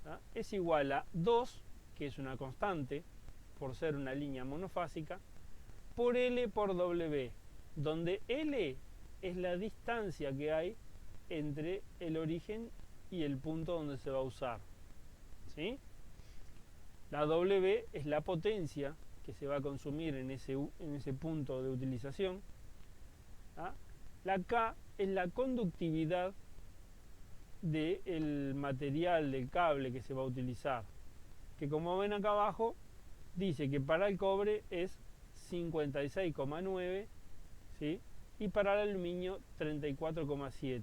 [SPEAKER 1] ¿tá? Es igual a 2, que es una constante, por ser una línea monofásica, por L por W, donde L es la distancia que hay entre el origen y el punto donde se va a usar, ¿sí? La W es la potencia que se va a consumir en ese punto de utilización, ¿tá? La K es la conductividad del material del cable que se va a utilizar, que como ven acá abajo dice que para el cobre es 56,9, ¿sí? Y para el aluminio 34,7,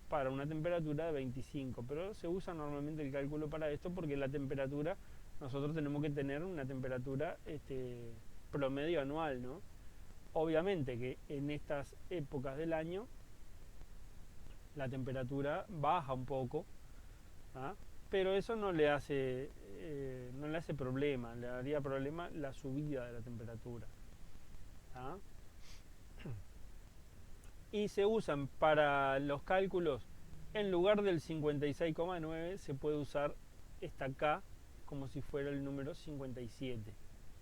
[SPEAKER 1] para una temperatura de 25, pero se usa normalmente el cálculo para esto porque la temperatura, nosotros tenemos que tener una temperatura promedio anual, ¿no? Obviamente que en estas épocas del año la temperatura baja un poco, ¿ah? Pero eso no le hace problema, le daría problema la subida de la temperatura, ¿ah? Y se usan para los cálculos, en lugar del 56,9 se puede usar esta K como si fuera el número 57,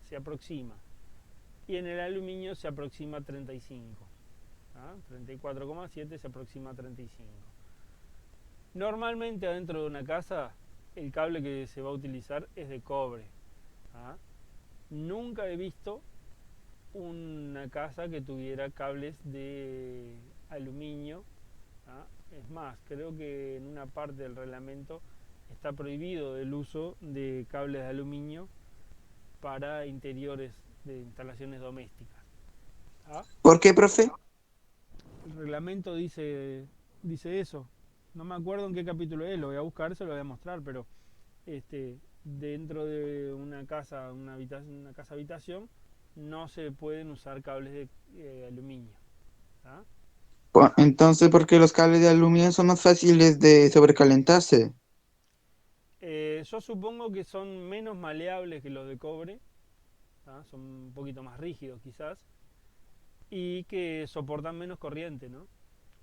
[SPEAKER 1] se aproxima, y en el aluminio se aproxima a 35, ¿ah? 34,7 se aproxima a 35. Normalmente adentro de una casa el cable que se va a utilizar es de cobre, ¿ah? Nunca he visto una casa que tuviera cables de aluminio, ¿ah? Es más, creo que en una parte del reglamento está prohibido el uso de cables de aluminio para interiores de instalaciones domésticas, ¿ah?
[SPEAKER 3] ¿Por qué, profe?
[SPEAKER 1] El reglamento dice eso. No me acuerdo en qué capítulo es, lo voy a buscar, se lo voy a mostrar, pero dentro de una casa, una casa habitación, no se pueden usar cables de aluminio, ¿tá?
[SPEAKER 3] Entonces, ¿por qué los cables de aluminio son más fáciles de sobrecalentarse?
[SPEAKER 1] Yo supongo que son menos maleables que los de cobre, ¿tá? Son un poquito más rígidos quizás, y que soportan menos corriente, ¿no?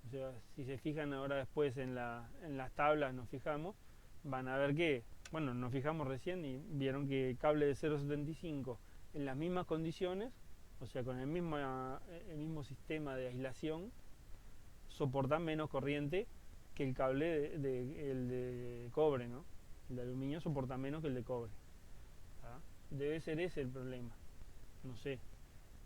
[SPEAKER 1] O sea, si se fijan ahora después en las tablas, nos fijamos, van a ver que, bueno, nos fijamos recién y vieron que cable de 0,75 en las mismas condiciones, o sea, con el mismo sistema de aislación, soporta menos corriente que el cable el de cobre, ¿no? El de aluminio soporta menos que el de cobre, ¿tá? Debe ser ese el problema, no sé.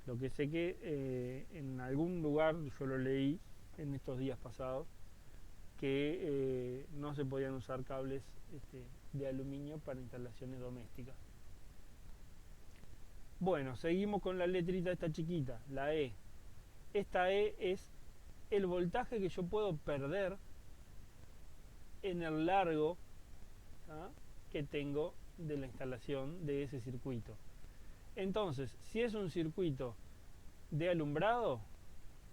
[SPEAKER 1] Lo que sé que en algún lugar, yo lo leí en estos días pasados, que no se podían usar cables de aluminio para instalaciones domésticas. Bueno, seguimos con la letrita esta chiquita, la E. Esta E es el voltaje que yo puedo perder en el largo, ¿ah?, que tengo de la instalación de ese circuito. Entonces, si es un circuito de alumbrado,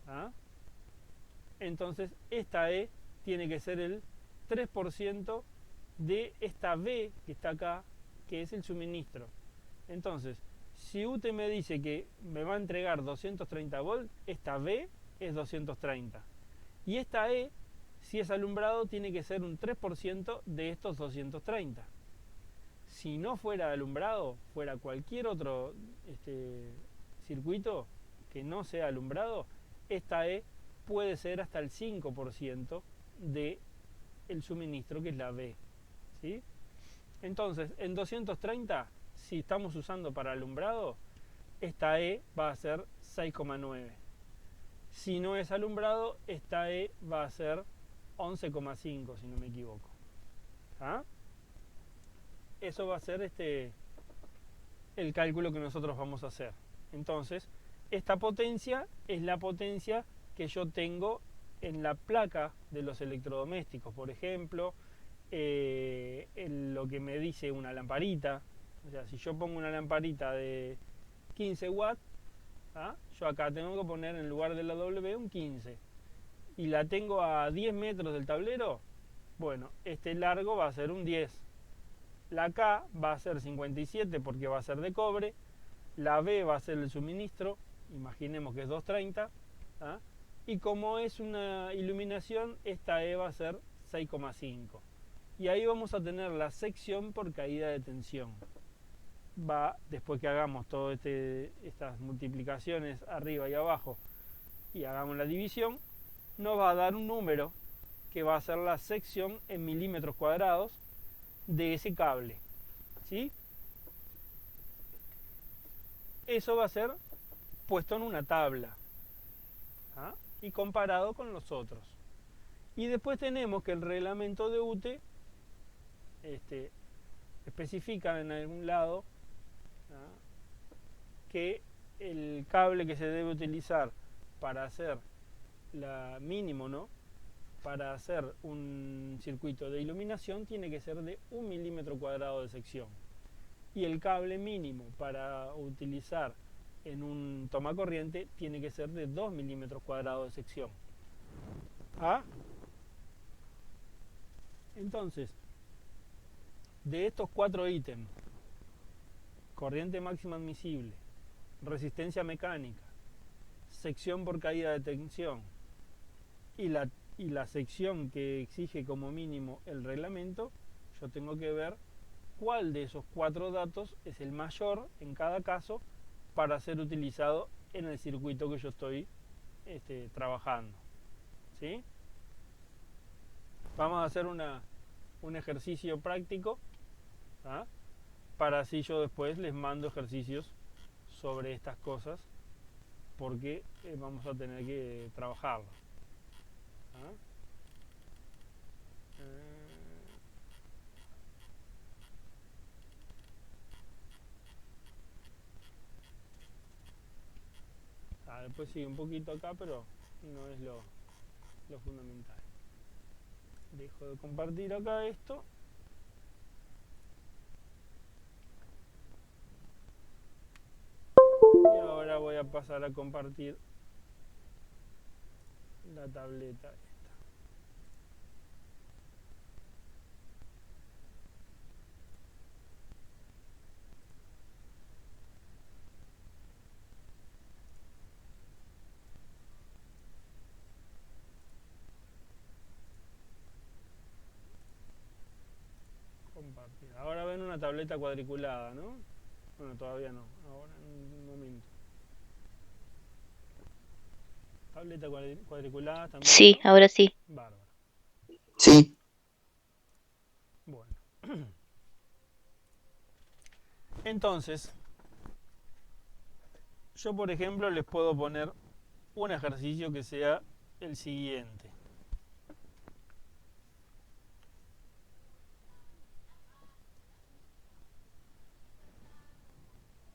[SPEAKER 1] ¿ah?, entonces esta E tiene que ser el 3% de esta B que está acá, que es el suministro. Entonces, si UTE me dice que me va a entregar 230 volts, esta B es 230. Y esta E, si es alumbrado, tiene que ser un 3% de estos 230. Si no fuera alumbrado, fuera cualquier otro circuito que no sea alumbrado, esta E puede ser hasta el 5% de el suministro, que es la B, ¿sí? Entonces, en 230, si estamos usando para alumbrado, esta E va a ser 6,9. Si no es alumbrado, esta E va a ser 11,5, si no me equivoco. ¿Ah? Eso va a ser el cálculo que nosotros vamos a hacer. Entonces, esta potencia es la potencia que yo tengo en la placa de los electrodomésticos. Por ejemplo, en lo que me dice una lamparita. O sea, si yo pongo una lamparita de 15 watts, ¿ah?, yo acá tengo que poner en lugar de la W un 15. Y la tengo a 10 metros del tablero, bueno, este largo va a ser un 10. La K va a ser 57 porque va a ser de cobre. La B va a ser el suministro, imaginemos que es 230. ¿Ah? Y como es una iluminación, esta E va a ser 6,5. Y ahí vamos a tener la sección por caída de tensión. Después que hagamos todas estas multiplicaciones arriba y abajo y hagamos la división, nos va a dar un número que va a ser la sección en milímetros cuadrados de ese cable, ¿sí? Eso va a ser puesto en una tabla, ¿ah? Y comparado con los otros. Y después tenemos que el reglamento de UTE especifica en algún lado, ¿ah?, que el cable que se debe utilizar para hacer mínimo, ¿no?, para hacer un circuito de iluminación tiene que ser de 1 milímetro cuadrado de sección. Y el cable mínimo para utilizar en un tomacorriente tiene que ser de 2 milímetros cuadrados de sección. ¿Ah? Entonces, de estos 4 ítems, corriente máxima admisible, resistencia mecánica, sección por caída de tensión y la sección que exige como mínimo el reglamento, yo tengo que ver cuál de esos 4 datos es el mayor en cada caso para ser utilizado en el circuito que yo estoy trabajando, ¿sí? Vamos a hacer un ejercicio práctico, ¿ah?, para así yo después les mando ejercicios sobre estas cosas, porque vamos a tener que trabajarlo. ¿Ah? Después sigue un poquito acá, pero no es lo fundamental. Dejo de compartir acá esto. Y ahora voy a pasar a compartir la tableta esta. Compartir. Ahora ven una tableta cuadriculada, ¿no? Bueno, todavía no, ahora en un momento. Tableta cuadriculada también.
[SPEAKER 2] Sí, ahora sí.
[SPEAKER 1] Bárbaro.
[SPEAKER 3] Sí.
[SPEAKER 1] Bueno. Entonces, yo por ejemplo les puedo poner un ejercicio que sea el siguiente.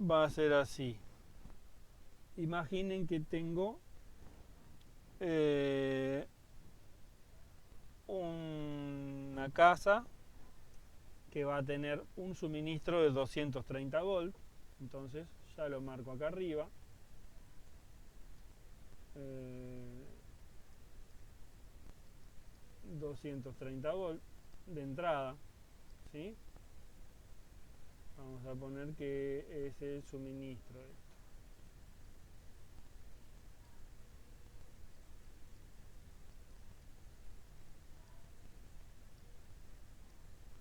[SPEAKER 1] Va a ser así. Imaginen que tengo una casa que va a tener un suministro de 230 volts. Entonces ya lo marco acá arriba. 230 volts de entrada, ¿sí? Vamos a poner que es el suministro de esto.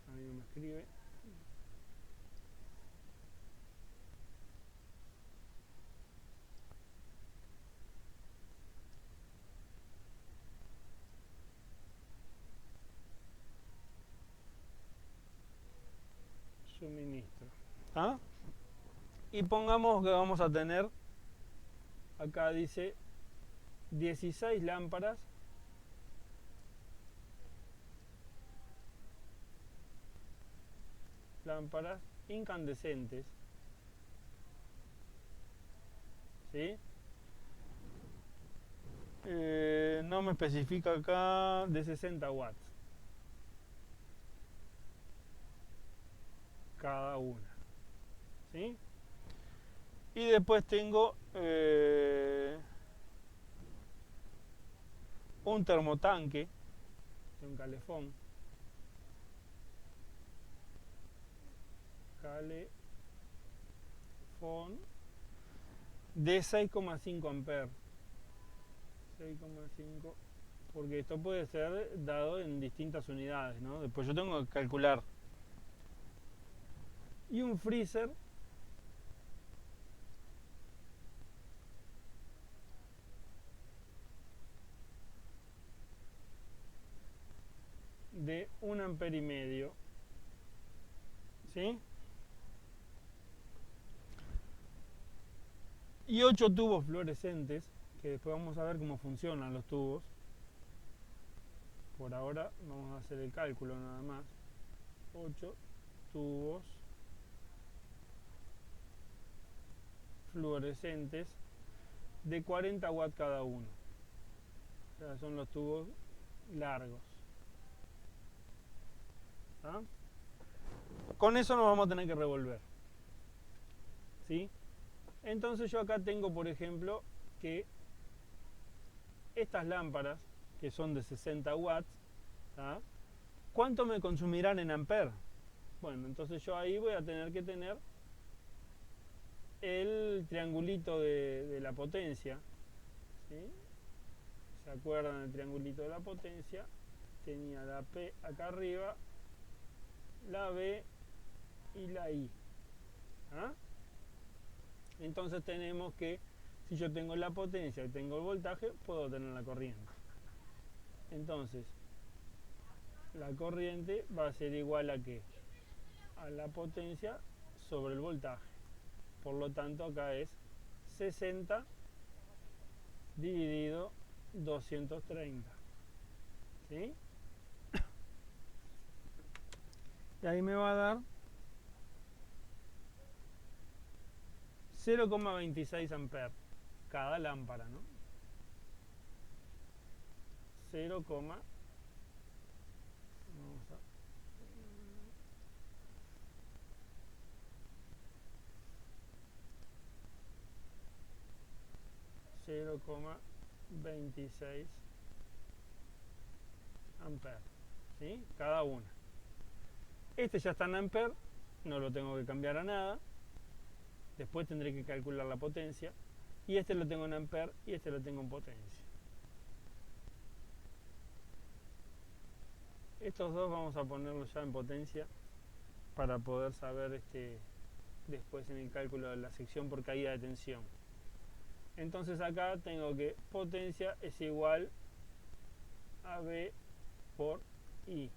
[SPEAKER 1] A mí no me escribe. Suministro. ¿Ah? Y pongamos que vamos a tener, acá dice 16 lámparas incandescentes, ¿sí? No me especifica acá, de 60 watts cada una, ¿sí? Y después tengo un termotanque, un calefón, calefón de 6,5 amperes. 6,5, porque esto puede ser dado en distintas unidades, ¿no? Después yo tengo que calcular. Y un freezer de 1,5 amperes, ¿sí? Y 8 tubos fluorescentes, que después vamos a ver cómo funcionan los tubos. Por ahora vamos a hacer el cálculo nada más. 8 tubos fluorescentes de 40 watts cada uno. O sea, son los tubos largos. ¿Ah? Con eso nos vamos a tener que revolver. ¿Sí? Entonces yo acá tengo, por ejemplo, que estas lámparas, que son de 60 watts, ¿ah? ¿Cuánto me consumirán en amper? Bueno, entonces yo ahí voy a tener que tener el triangulito de la potencia, ¿sí? ¿Se acuerdan del triangulito de la potencia? Tenía la P acá arriba, la B y la I. ¿Ah? Entonces tenemos que, si yo tengo la potencia y tengo el voltaje, puedo tener la corriente. Entonces, la corriente va a ser igual a ¿qué? A la potencia sobre el voltaje. Por lo tanto, acá es 60 dividido 230. ¿Sí? Y ahí me va a dar 0,26 amperes cada lámpara, ¿no? 0, vamos a 0,26 amperes, ¿sí? Cada una. Este ya está en amperes, no lo tengo que cambiar a nada. Después tendré que calcular la potencia. Y este lo tengo en amperes y este lo tengo en potencia. Estos dos vamos a ponerlos ya en potencia para poder saber después en el cálculo de la sección por caída de tensión. Entonces acá tengo que potencia es igual a B por I,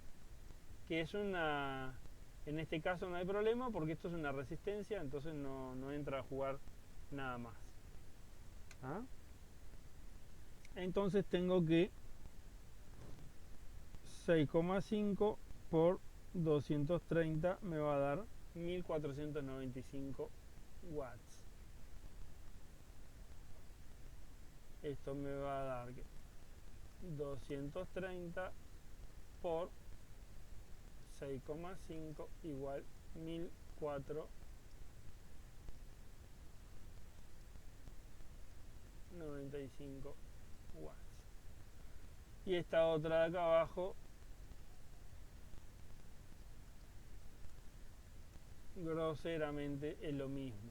[SPEAKER 1] que es una, en este caso no hay problema porque esto es una resistencia, entonces no entra a jugar nada más. ¿Ah? Entonces tengo que 6,5 por 230 me va a dar 1495 watts. Esto me va a dar 230 por 6,5 igual 1495 watts. Y esta otra de acá abajo groseramente es lo mismo,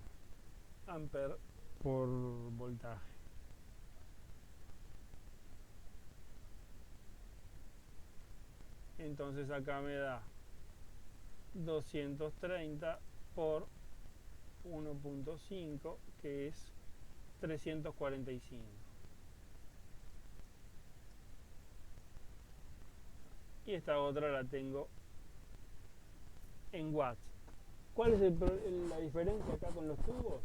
[SPEAKER 1] amper por voltaje. Entonces acá me da 230 por 1.5, que es 345. Y esta otra la tengo en watts. ¿Cuál es la diferencia acá con los tubos?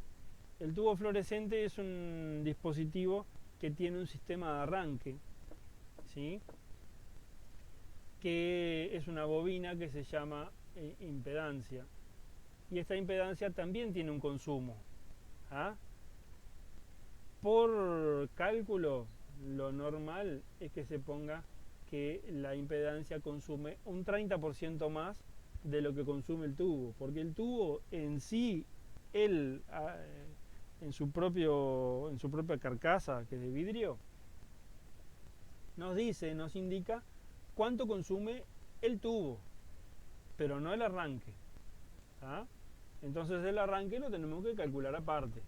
[SPEAKER 1] El tubo fluorescente es un dispositivo que tiene un sistema de arranque, ¿sí? Que es una bobina que se llama impedancia. Y esta impedancia también tiene un consumo. ¿Ah? Por cálculo, lo normal es que se ponga que la impedancia consume un 30% más de lo que consume el tubo, porque el tubo en sí, en su propia carcasa, que es de vidrio, nos indica cuánto consume el tubo, pero no el arranque. ¿Ah? Entonces el arranque lo tenemos que calcular aparte.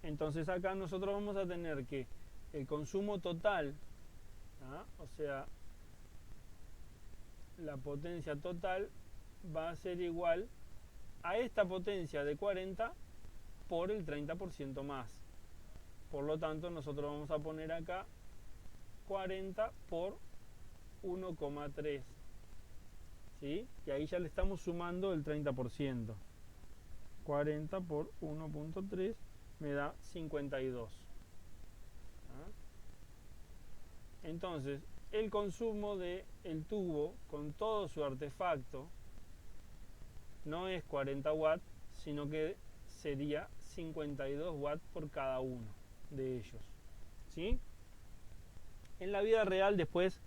[SPEAKER 1] Entonces acá nosotros vamos a tener que el consumo total, ¿ah? O sea, la potencia total va a ser igual a esta potencia de 40 por el 30% más. Por lo tanto, nosotros vamos a poner acá 40 por 1,3. ¿Sí? Y ahí ya le estamos sumando el 30%. 40 por 1,3 me da 52. ¿Ah? Entonces, el consumo del tubo con todo su artefacto no es 40 watts, sino que sería 52 watts por cada uno de ellos. ¿Sí? En la vida real después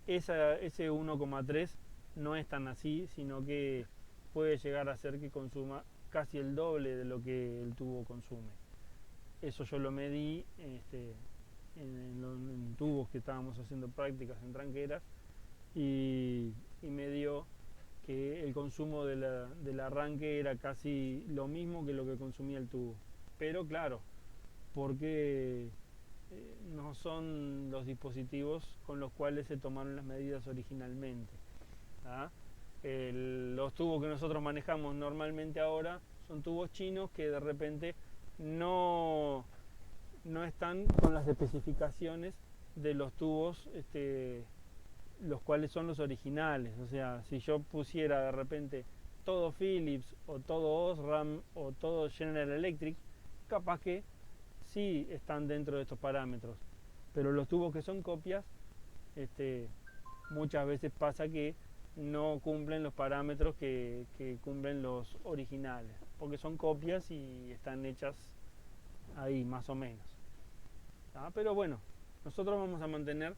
[SPEAKER 1] ese 1,3 no es tan así, sino que puede llegar a ser que consuma casi el doble de lo que el tubo consume. Eso yo lo medí en tubos que estábamos haciendo prácticas en tranqueras y me dio que el consumo del arranque era casi lo mismo que lo que consumía el tubo. Pero claro, porque no son los dispositivos con los cuales se tomaron las medidas originalmente. ¿Ah? Los tubos que nosotros manejamos normalmente ahora son tubos chinos que de repente no están con las especificaciones de los tubos los cuales son los originales. O sea, si yo pusiera de repente todo Philips o todo Osram o todo General Electric, capaz que sí están dentro de estos parámetros, pero los tubos que son copias muchas veces pasa que no cumplen los parámetros que cumplen los originales, porque son copias y están hechas ahí más o menos. ¿Ah? Pero bueno, nosotros vamos a mantener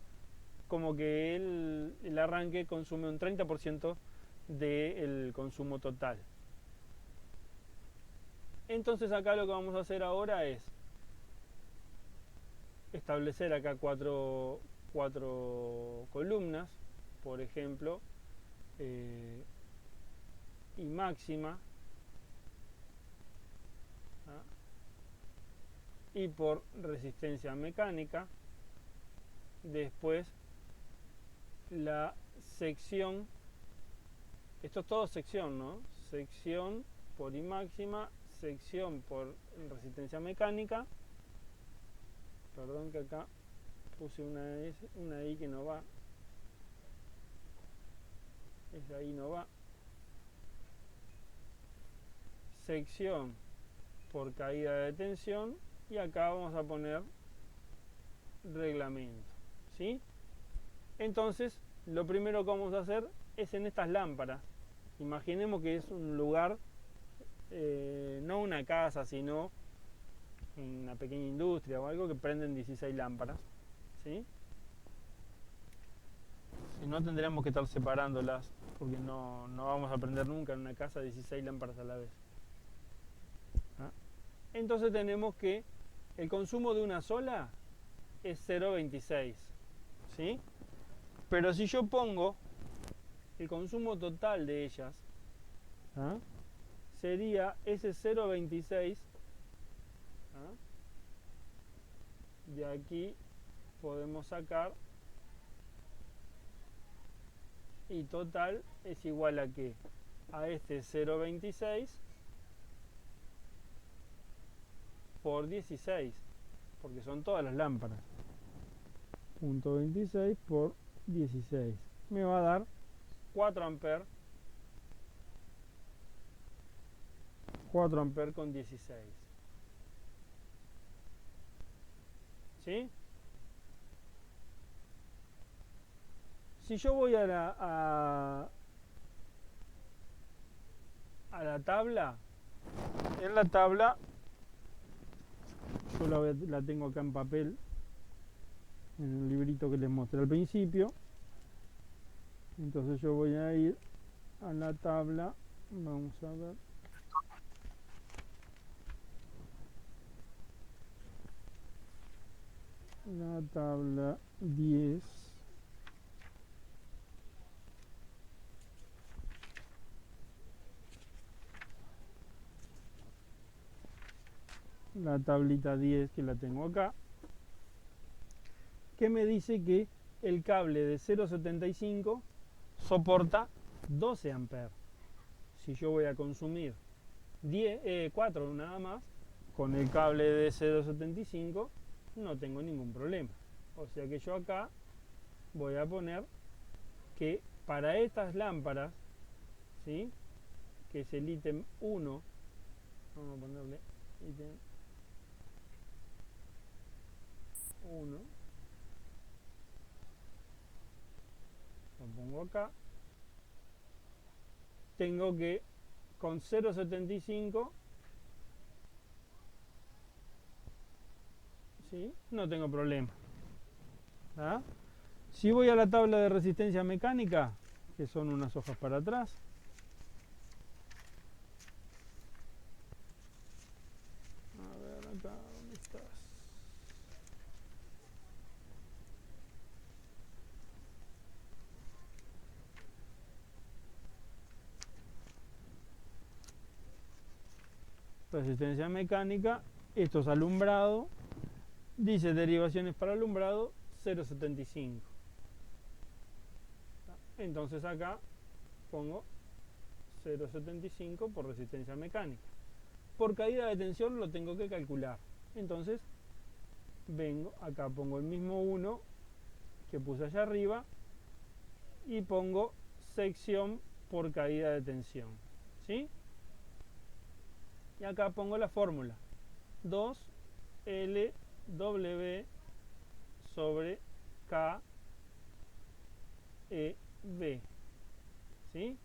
[SPEAKER 1] como que el arranque consume un 30% del consumo total. Entonces acá lo que vamos a hacer ahora es establecer acá cuatro columnas, por ejemplo, y máxima, ¿ah? Y por resistencia mecánica, después la sección, esto es todo sección, ¿no? Sección por I máxima, sección por resistencia mecánica, perdón que acá puse una I que no va, esa ahí no va, sección por caída de tensión y acá vamos a poner reglamento, ¿sí? Entonces lo primero que vamos a hacer es en estas lámparas. Imaginemos que es un lugar, no una casa, sino una pequeña industria o algo que prenden 16 lámparas, ¿sí? Si no, tendríamos que estar separándolas porque no vamos a prender nunca en una casa 16 lámparas a la vez. ¿Ah? Entonces tenemos que el consumo de una sola es 0,26, ¿sí? Pero si yo pongo el consumo total de ellas, ¿ah? Sería ese 0,26, ¿ah? De aquí podemos sacar, y total es igual a que a este 0,26 por 16, porque son todas las lámparas. 0,26 por 16 me va a dar 4 amperes, 4 amperes con 16, ¿sí? Si yo voy a la tabla, en la tabla yo la tengo acá en papel, en el librito que les mostré al principio. Entonces yo voy a ir a la tabla, vamos a ver, la tabla 10. la tablita 10 que la tengo acá, que me dice que el cable de 0,75 soporta 12 amperes. Si yo voy a consumir 4 nada más, con el cable de 0,75 no tengo ningún problema. O sea que yo acá voy a poner que para estas lámparas, ¿sí?, que es el ítem 1, vamos a ponerle ítem 1, lo pongo acá, tengo que con 0,75, ¿sí?, no tengo problema. ¿Ah? Si voy a la tabla de resistencia mecánica, que son unas hojas para atrás, a ver acá, ¿dónde estás? Resistencia mecánica, esto es alumbrado, dice derivaciones para alumbrado 0,75. Entonces acá pongo 0,75 por resistencia mecánica. Por caída de tensión lo tengo que calcular. Entonces vengo, acá pongo el mismo 1 que puse allá arriba y pongo sección por caída de tensión. ¿Sí? Y acá pongo la fórmula. 2LW sobre KEV. ¿Sí?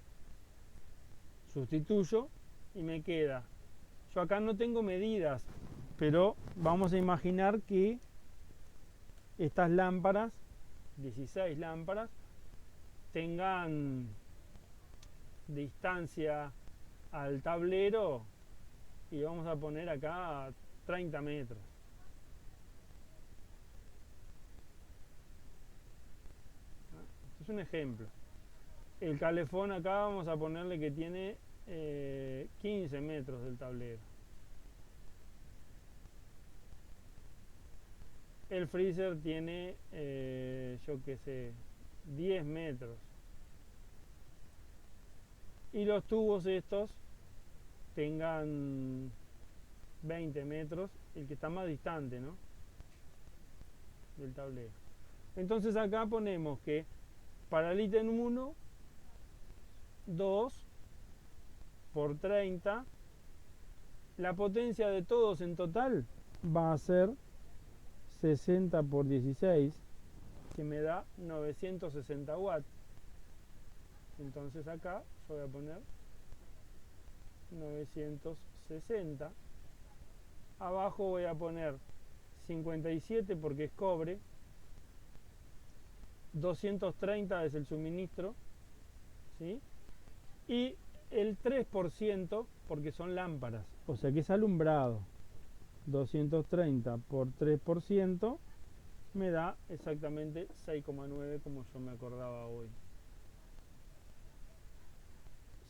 [SPEAKER 1] Sustituyo y me queda. Yo acá no tengo medidas, pero vamos a imaginar que estas lámparas, 16 lámparas, tengan distancia al tablero y vamos a poner acá 30 metros. Este es un ejemplo. El calefón acá vamos a ponerle que tiene 15 metros del tablero. El freezer tiene, yo qué sé, 10 metros. Y los tubos estos tengan 20 metros, el que está más distante, ¿no?, del tablero. Entonces acá ponemos que para el ítem 1, 2 por 30, la potencia de todos en total va a ser 60 por 16, que me da 960 watts. Entonces acá yo voy a poner 960. Abajo voy a poner 57 porque es cobre, 230 es el suministro, ¿sí?, y el 3% porque son lámparas, o sea que es alumbrado. 230 por 3% me da exactamente 6,9, como yo me acordaba hoy.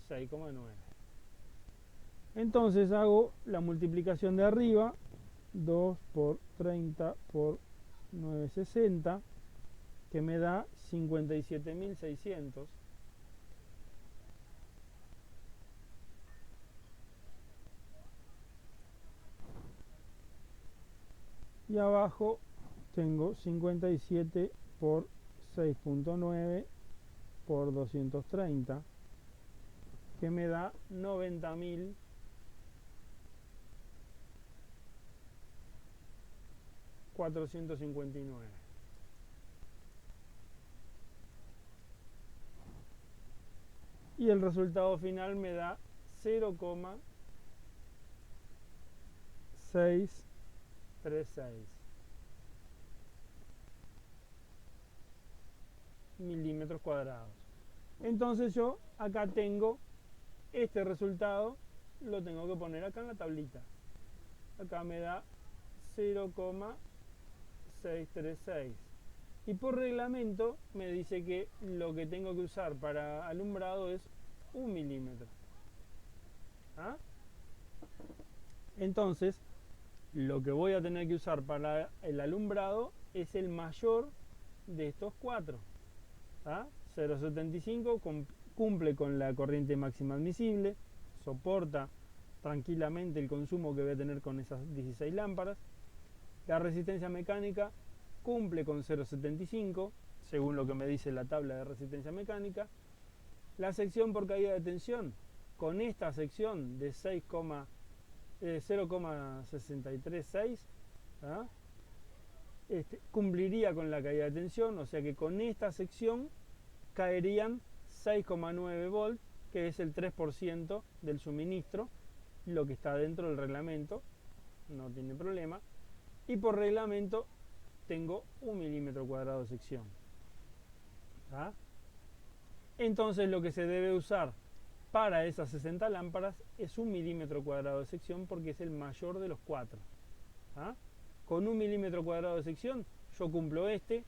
[SPEAKER 1] 6,9. Entonces hago la multiplicación de arriba, 2 por 30 por 960, que me da 57.600. Y abajo tengo 57 por 6.9 por 230, que me da 90.459. Y el resultado final me da 0,636 milímetros cuadrados. Entonces yo acá tengo este resultado, lo tengo que poner acá en la tablita. Acá me da 0,636. Y por reglamento me dice que lo que tengo que usar para alumbrado es 1 milímetro. ¿Ah? Entonces, Lo que voy a tener que usar para el alumbrado es el mayor de estos cuatro. 0,75 cumple con la corriente máxima admisible, soporta tranquilamente el consumo que voy a tener con esas 16 lámparas. La resistencia mecánica cumple con 0,75, según lo que me dice la tabla de resistencia mecánica. La sección por caída de tensión, con esta sección de 0,636, cumpliría con la caída de tensión, o sea que con esta sección caerían 6,9 volts, que es el 3% del suministro, lo que está dentro del reglamento, no tiene problema. Y por reglamento tengo 1 milímetro cuadrado de sección. Entonces lo que se debe usar para esas 60 lámparas es 1 milímetro cuadrado de sección, porque es el mayor de los cuatro. Con 1 milímetro cuadrado de sección yo cumplo este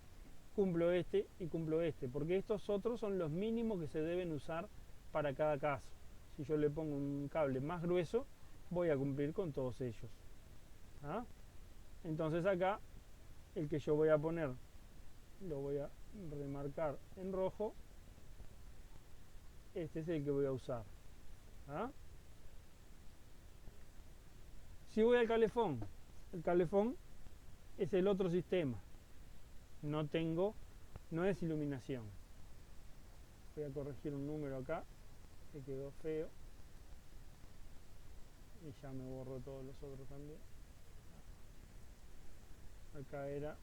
[SPEAKER 1] y cumplo este, porque estos otros son los mínimos que se deben usar para cada caso. Si yo le pongo un cable más grueso, voy a cumplir con todos ellos. Entonces acá el que yo voy a poner, lo voy a remarcar en rojo, este es el que voy a usar. Si voy al calefón, el calefón es el otro sistema. No es iluminación. Voy a corregir un número acá que quedó feo y ya me borro todos los otros también. Acá era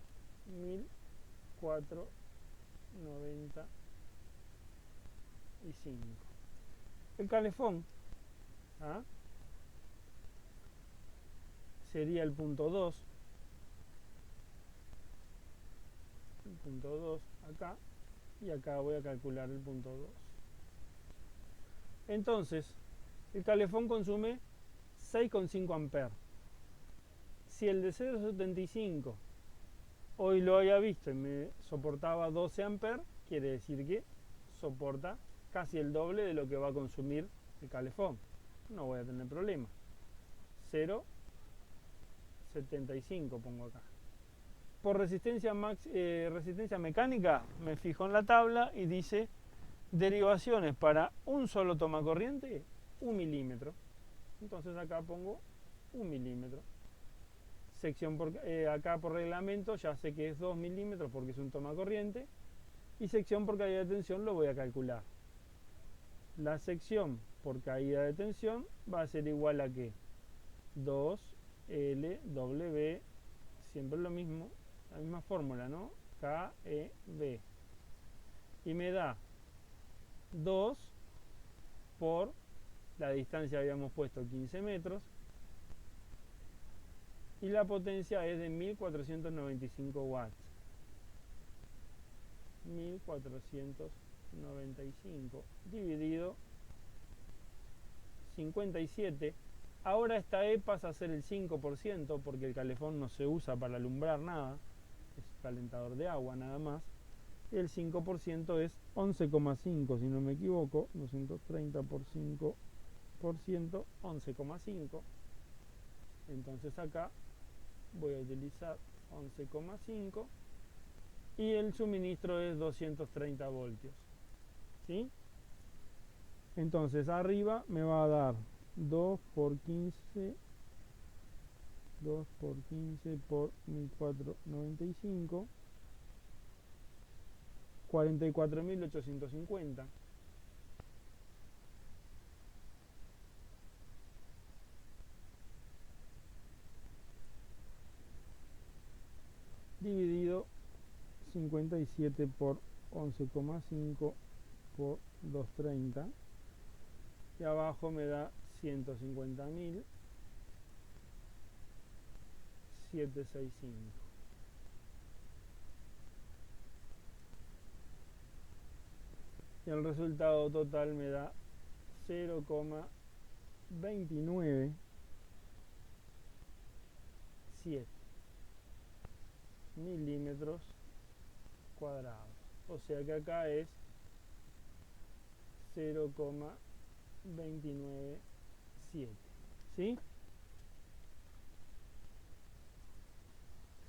[SPEAKER 1] 1495. El calefón sería el punto 2. El punto 2 acá, y acá voy a calcular el punto 2. Entonces el calefón consume 6,5 amperes. Si el de 0,75 hoy lo había visto y me soportaba 12 amperes, quiere decir que soporta casi el doble de lo que va a consumir el calefón. No voy a tener problema. 0,75 pongo acá. Por resistencia mecánica, me fijo en la tabla y dice derivaciones para un solo tomacorriente, 1 milímetro. Entonces acá pongo 1 milímetro. Sección acá por reglamento ya sé que es 2 milímetros porque es un tomacorriente. Y sección por caída de tensión lo voy a calcular. La sección por caída de tensión va a ser igual a que 2LW, siempre lo mismo, la misma fórmula, ¿no? KEB. Y me da 2 por la distancia, habíamos puesto 15 metros, y la potencia es de 1495 watts. 1495 dividido 57. Ahora esta E pasa a ser el 5%, porque el calefón no se usa para alumbrar nada, es calentador de agua nada más. Y el 5% es 11,5, si no me equivoco. 230 por 5%, 11,5. Entonces acá voy a utilizar 11,5 y el suministro es 230 voltios. ¿Sí? Entonces arriba me va a dar 2 por 15 por 1495, 44.850. Dividido 57 por 11,5 por 230, y abajo me da 150.765. Y el resultado total me da 0,297 milímetros cuadrados. O sea que acá es 0,297. ¿Sí?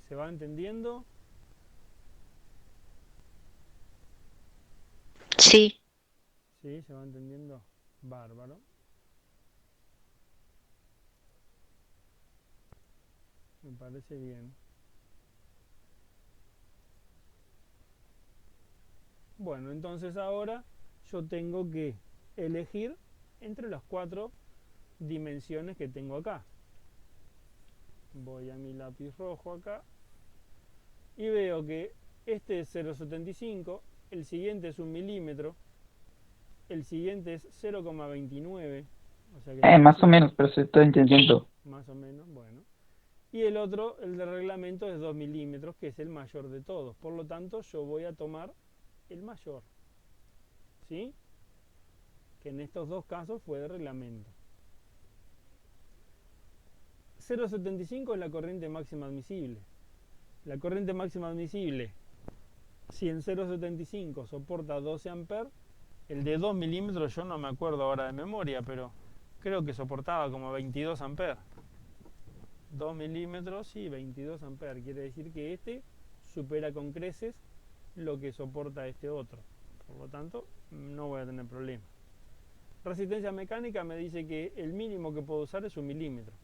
[SPEAKER 1] ¿Se va entendiendo?
[SPEAKER 2] Sí.
[SPEAKER 1] ¿Sí? ¿Se va entendiendo? Bárbaro. Me parece bien. Bueno, entonces ahora yo tengo que elegir entre las 4 dimensiones que tengo acá. Voy a mi lápiz rojo acá y veo que este es 0,75, el siguiente es 1 milímetro, el siguiente es 0,29, o sea que
[SPEAKER 3] Más o menos, pero se está entendiendo.
[SPEAKER 1] más o menos, bueno. Y el otro, el de reglamento, es 2 milímetros, que es el mayor de todos. Por lo tanto, yo voy a tomar el mayor, ¿sí? Que en estos dos casos fue de reglamento. 0,75 es la corriente máxima admisible. La corriente máxima admisible, si en 0,75 soporta 12 amperes, el de 2 milímetros yo no me acuerdo ahora de memoria, pero creo que soportaba como 22 amperes. 2 milímetros y 22 amperes. Quiere decir que este supera con creces lo que soporta este otro. Por lo tanto, no voy a tener problema. Resistencia mecánica me dice que el mínimo que puedo usar es 1 milímetro.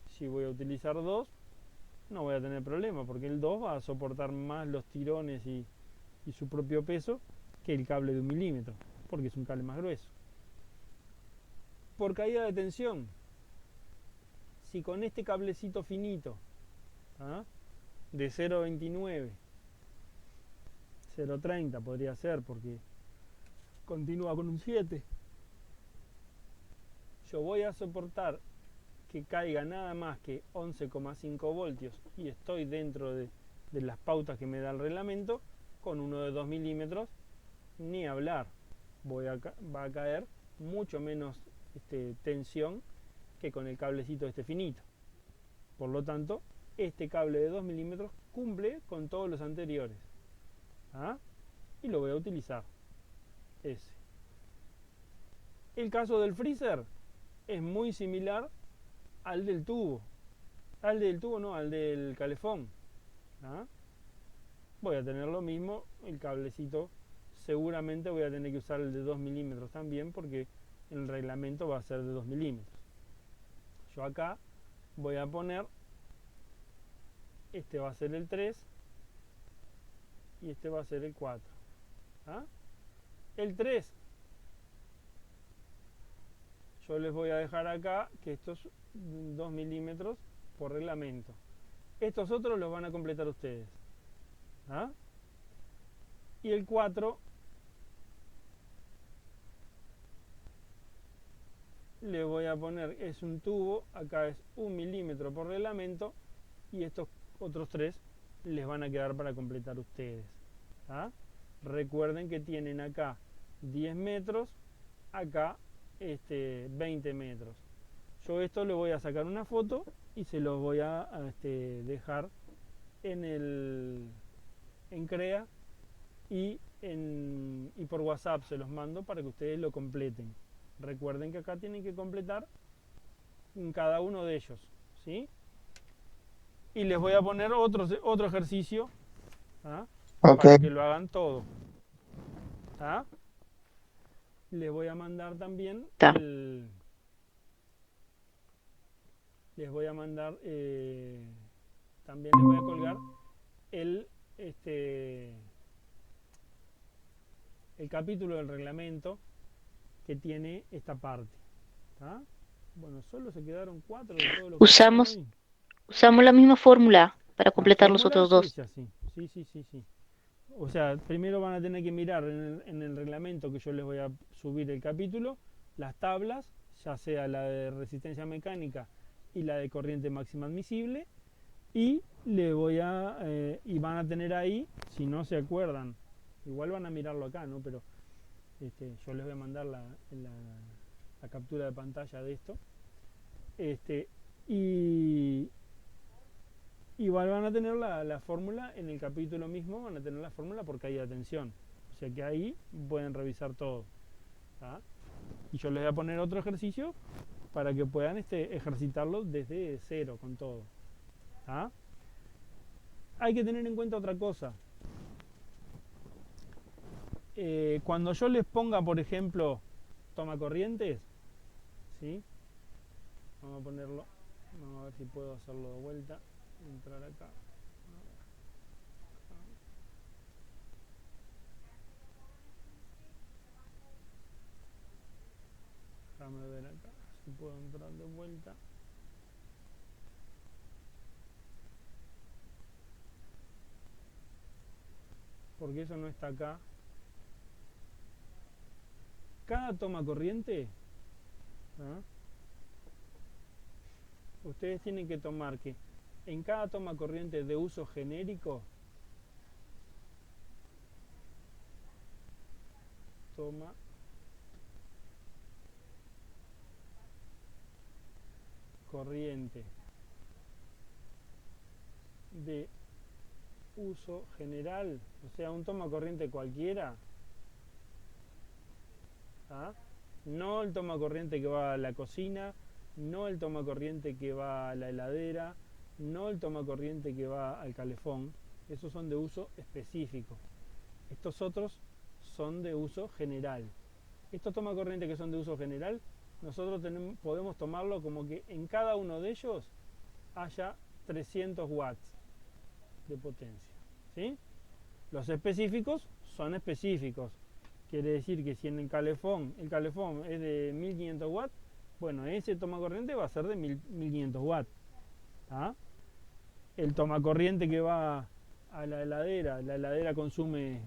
[SPEAKER 1] Si voy a utilizar 2, no voy a tener problema, porque el 2 va a soportar más los tirones y su propio peso que el cable de 1 milímetro, porque es un cable más grueso. Por caída de tensión, si con este cablecito finito, ¿ah?, de 0,29, 0,30 podría ser, porque continúa con un 7, yo voy a soportar que caiga nada más que 11,5 voltios y estoy dentro de las pautas que me da el reglamento, con uno de 2 milímetros, ni hablar, va a caer mucho menos tensión que con el cablecito este finito. Por lo tanto, este cable de 2 milímetros cumple con todos los anteriores, ¿ah?, y lo voy a utilizar ese. El caso del freezer es muy similar al del tubo, al del calefón, ¿ah? Voy a tener lo mismo, el cablecito seguramente voy a tener que usar el de 2 milímetros también, porque el reglamento va a ser de 2 milímetros. Yo acá voy a poner, este va a ser el 3 y este va a ser el 4, ¿ah? El 3 yo les voy a dejar acá que estos 2 milímetros por reglamento. Estos otros los van a completar ustedes, ¿ah? Y el 4 le voy a poner, es un tubo, acá es 1 milímetro por reglamento, y estos otros 3 les van a quedar para completar ustedes, ¿ah? Recuerden que tienen acá 10 metros, acá 20 metros. Yo esto le voy a sacar una foto y se los voy a dejar en CREA y por WhatsApp se los mando para que ustedes lo completen. Recuerden que acá tienen que completar en cada uno de ellos, ¿sí? Y les voy a poner otro ejercicio, ¿ah?, para que lo hagan todo, ¿ah? Les voy a mandar también les voy a mandar también les voy a colgar el capítulo del reglamento que tiene esta parte, ¿tá? Bueno, solo se quedaron 4 de todos los que hicimos hoy.
[SPEAKER 2] Usamos la misma fórmula para
[SPEAKER 1] La
[SPEAKER 2] completar los
[SPEAKER 1] fórmula
[SPEAKER 2] otros dos.
[SPEAKER 1] es así. Sí. O sea, primero van a tener que mirar en el reglamento que yo les voy a subir el capítulo, las tablas, ya sea la de resistencia mecánica y la de corriente máxima admisible, y y van a tener ahí, si no se acuerdan, igual van a mirarlo acá, ¿no? Pero yo les voy a mandar la captura de pantalla de esto, y van a tener la fórmula en el capítulo mismo, van a tener la fórmula por caída de tensión. O sea que ahí pueden revisar todo, ¿tá? Y yo les voy a poner otro ejercicio para que puedan ejercitarlo desde cero con todo, ¿tá? hay que tener en cuenta otra cosa. Cuando yo les ponga, por ejemplo, toma corrientes, ¿sí? Vamos a ponerlo, vamos a ver si puedo hacerlo de vuelta, entrar acá. Déjame ver acá si puedo entrar de vuelta. Porque eso no está acá. Cada toma corriente, ¿ah? Ustedes tienen que tomar que en cada toma corriente de uso genérico, toma corriente de uso general, o sea, un toma corriente cualquiera, ¿ah? No el toma corriente que va a la cocina, no el toma corriente que va a la heladera, no el toma corriente que va al calefón. Esos son de uso específico. Estos otros son de uso general. Estos toma corriente que son de uso general, nosotros podemos tomarlo como que en cada uno de ellos haya 300 watts de potencia, ¿sí? Los específicos son específicos. Quiere decir que si en el calefón es de 1500 watts, bueno, ese toma corriente va a ser de 1500 watts. ¿Ah? El toma corriente que va a la heladera consume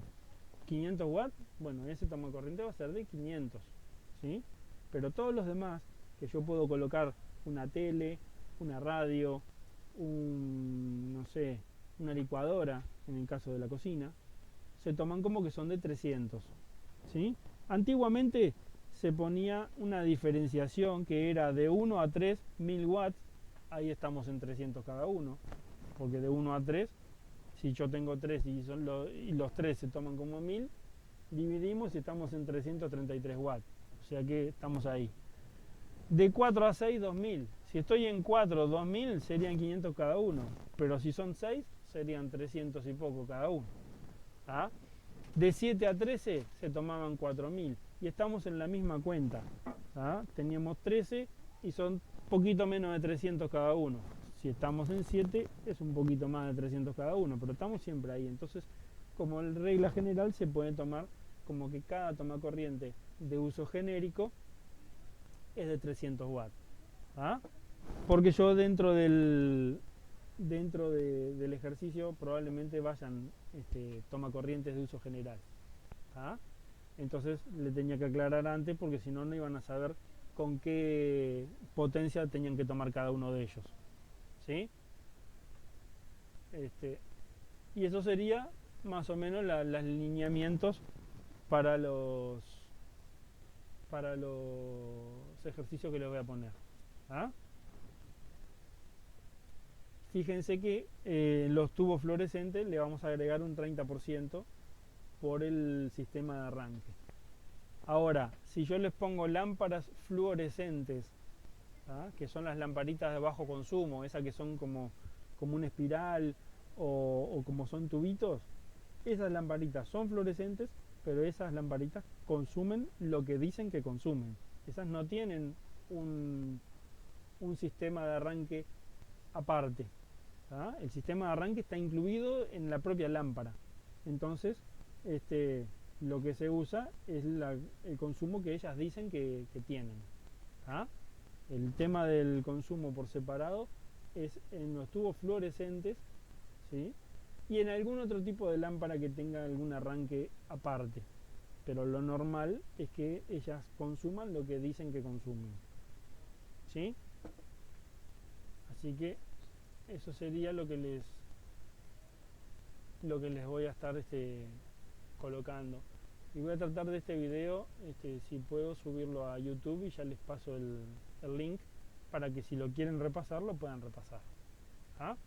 [SPEAKER 1] 500 watts, bueno, ese toma corriente va a ser de 500, ¿sí? Pero todos los demás, que yo puedo colocar una tele, una radio, no sé, una licuadora, en el caso de la cocina, se toman como que son de 300, ¿sí? Antiguamente se ponía una diferenciación que era de 1 a 3 1000 watts, ahí estamos en 300 cada uno, porque de 1 a 3, si yo tengo 3 y los 3 se toman como 1000, dividimos y estamos en 333 watts, o sea que estamos ahí. De 4 a 6, 2000. Si estoy en 4, 2000 serían 500 cada uno, pero si son 6 serían 300 y poco cada uno. ¿Ah? De 7 a 13 se tomaban 4000 y estamos en la misma cuenta. ¿Ah? Teníamos 13 y son poquito menos de 300 cada uno. Si estamos en 7 es un poquito más de 300 cada uno, pero estamos siempre ahí. Entonces, como regla general, se puede tomar como que cada toma corriente de uso genérico es de 300 watts. ¿Ah? Porque yo dentro del ejercicio probablemente vayan toma corrientes de uso general. ¿Ah? Entonces le tenía que aclarar antes porque si no, no iban a saber con qué potencia tenían que tomar cada uno de ellos. ¿Sí? Y eso sería más o menos los lineamientos para los ejercicios que les voy a poner. ¿Ah? Fíjense que los tubos fluorescentes le vamos a agregar un 30% por el sistema de arranque. Ahora, si yo les pongo lámparas fluorescentes, ¿ah? Que son las lamparitas de bajo consumo, esas que son como una espiral o como son tubitos, esas lamparitas son fluorescentes, pero esas lamparitas consumen lo que dicen que consumen. Esas no tienen un sistema de arranque aparte. ¿Ah? El sistema de arranque está incluido en la propia lámpara. Entonces, lo que se usa es el consumo que ellas dicen que tienen. ¿Ah? El tema del consumo por separado es en los tubos fluorescentes, ¿sí? Y en algún otro tipo de lámpara que tenga algún arranque aparte. Pero lo normal es que ellas consuman lo que dicen que consumen. ¿Sí? Así que eso sería lo que les voy a estar colocando. Y voy a tratar de este video, si puedo, subirlo a YouTube y ya les paso el link para que si lo quieren repasar, lo puedan repasar. ¿Ah?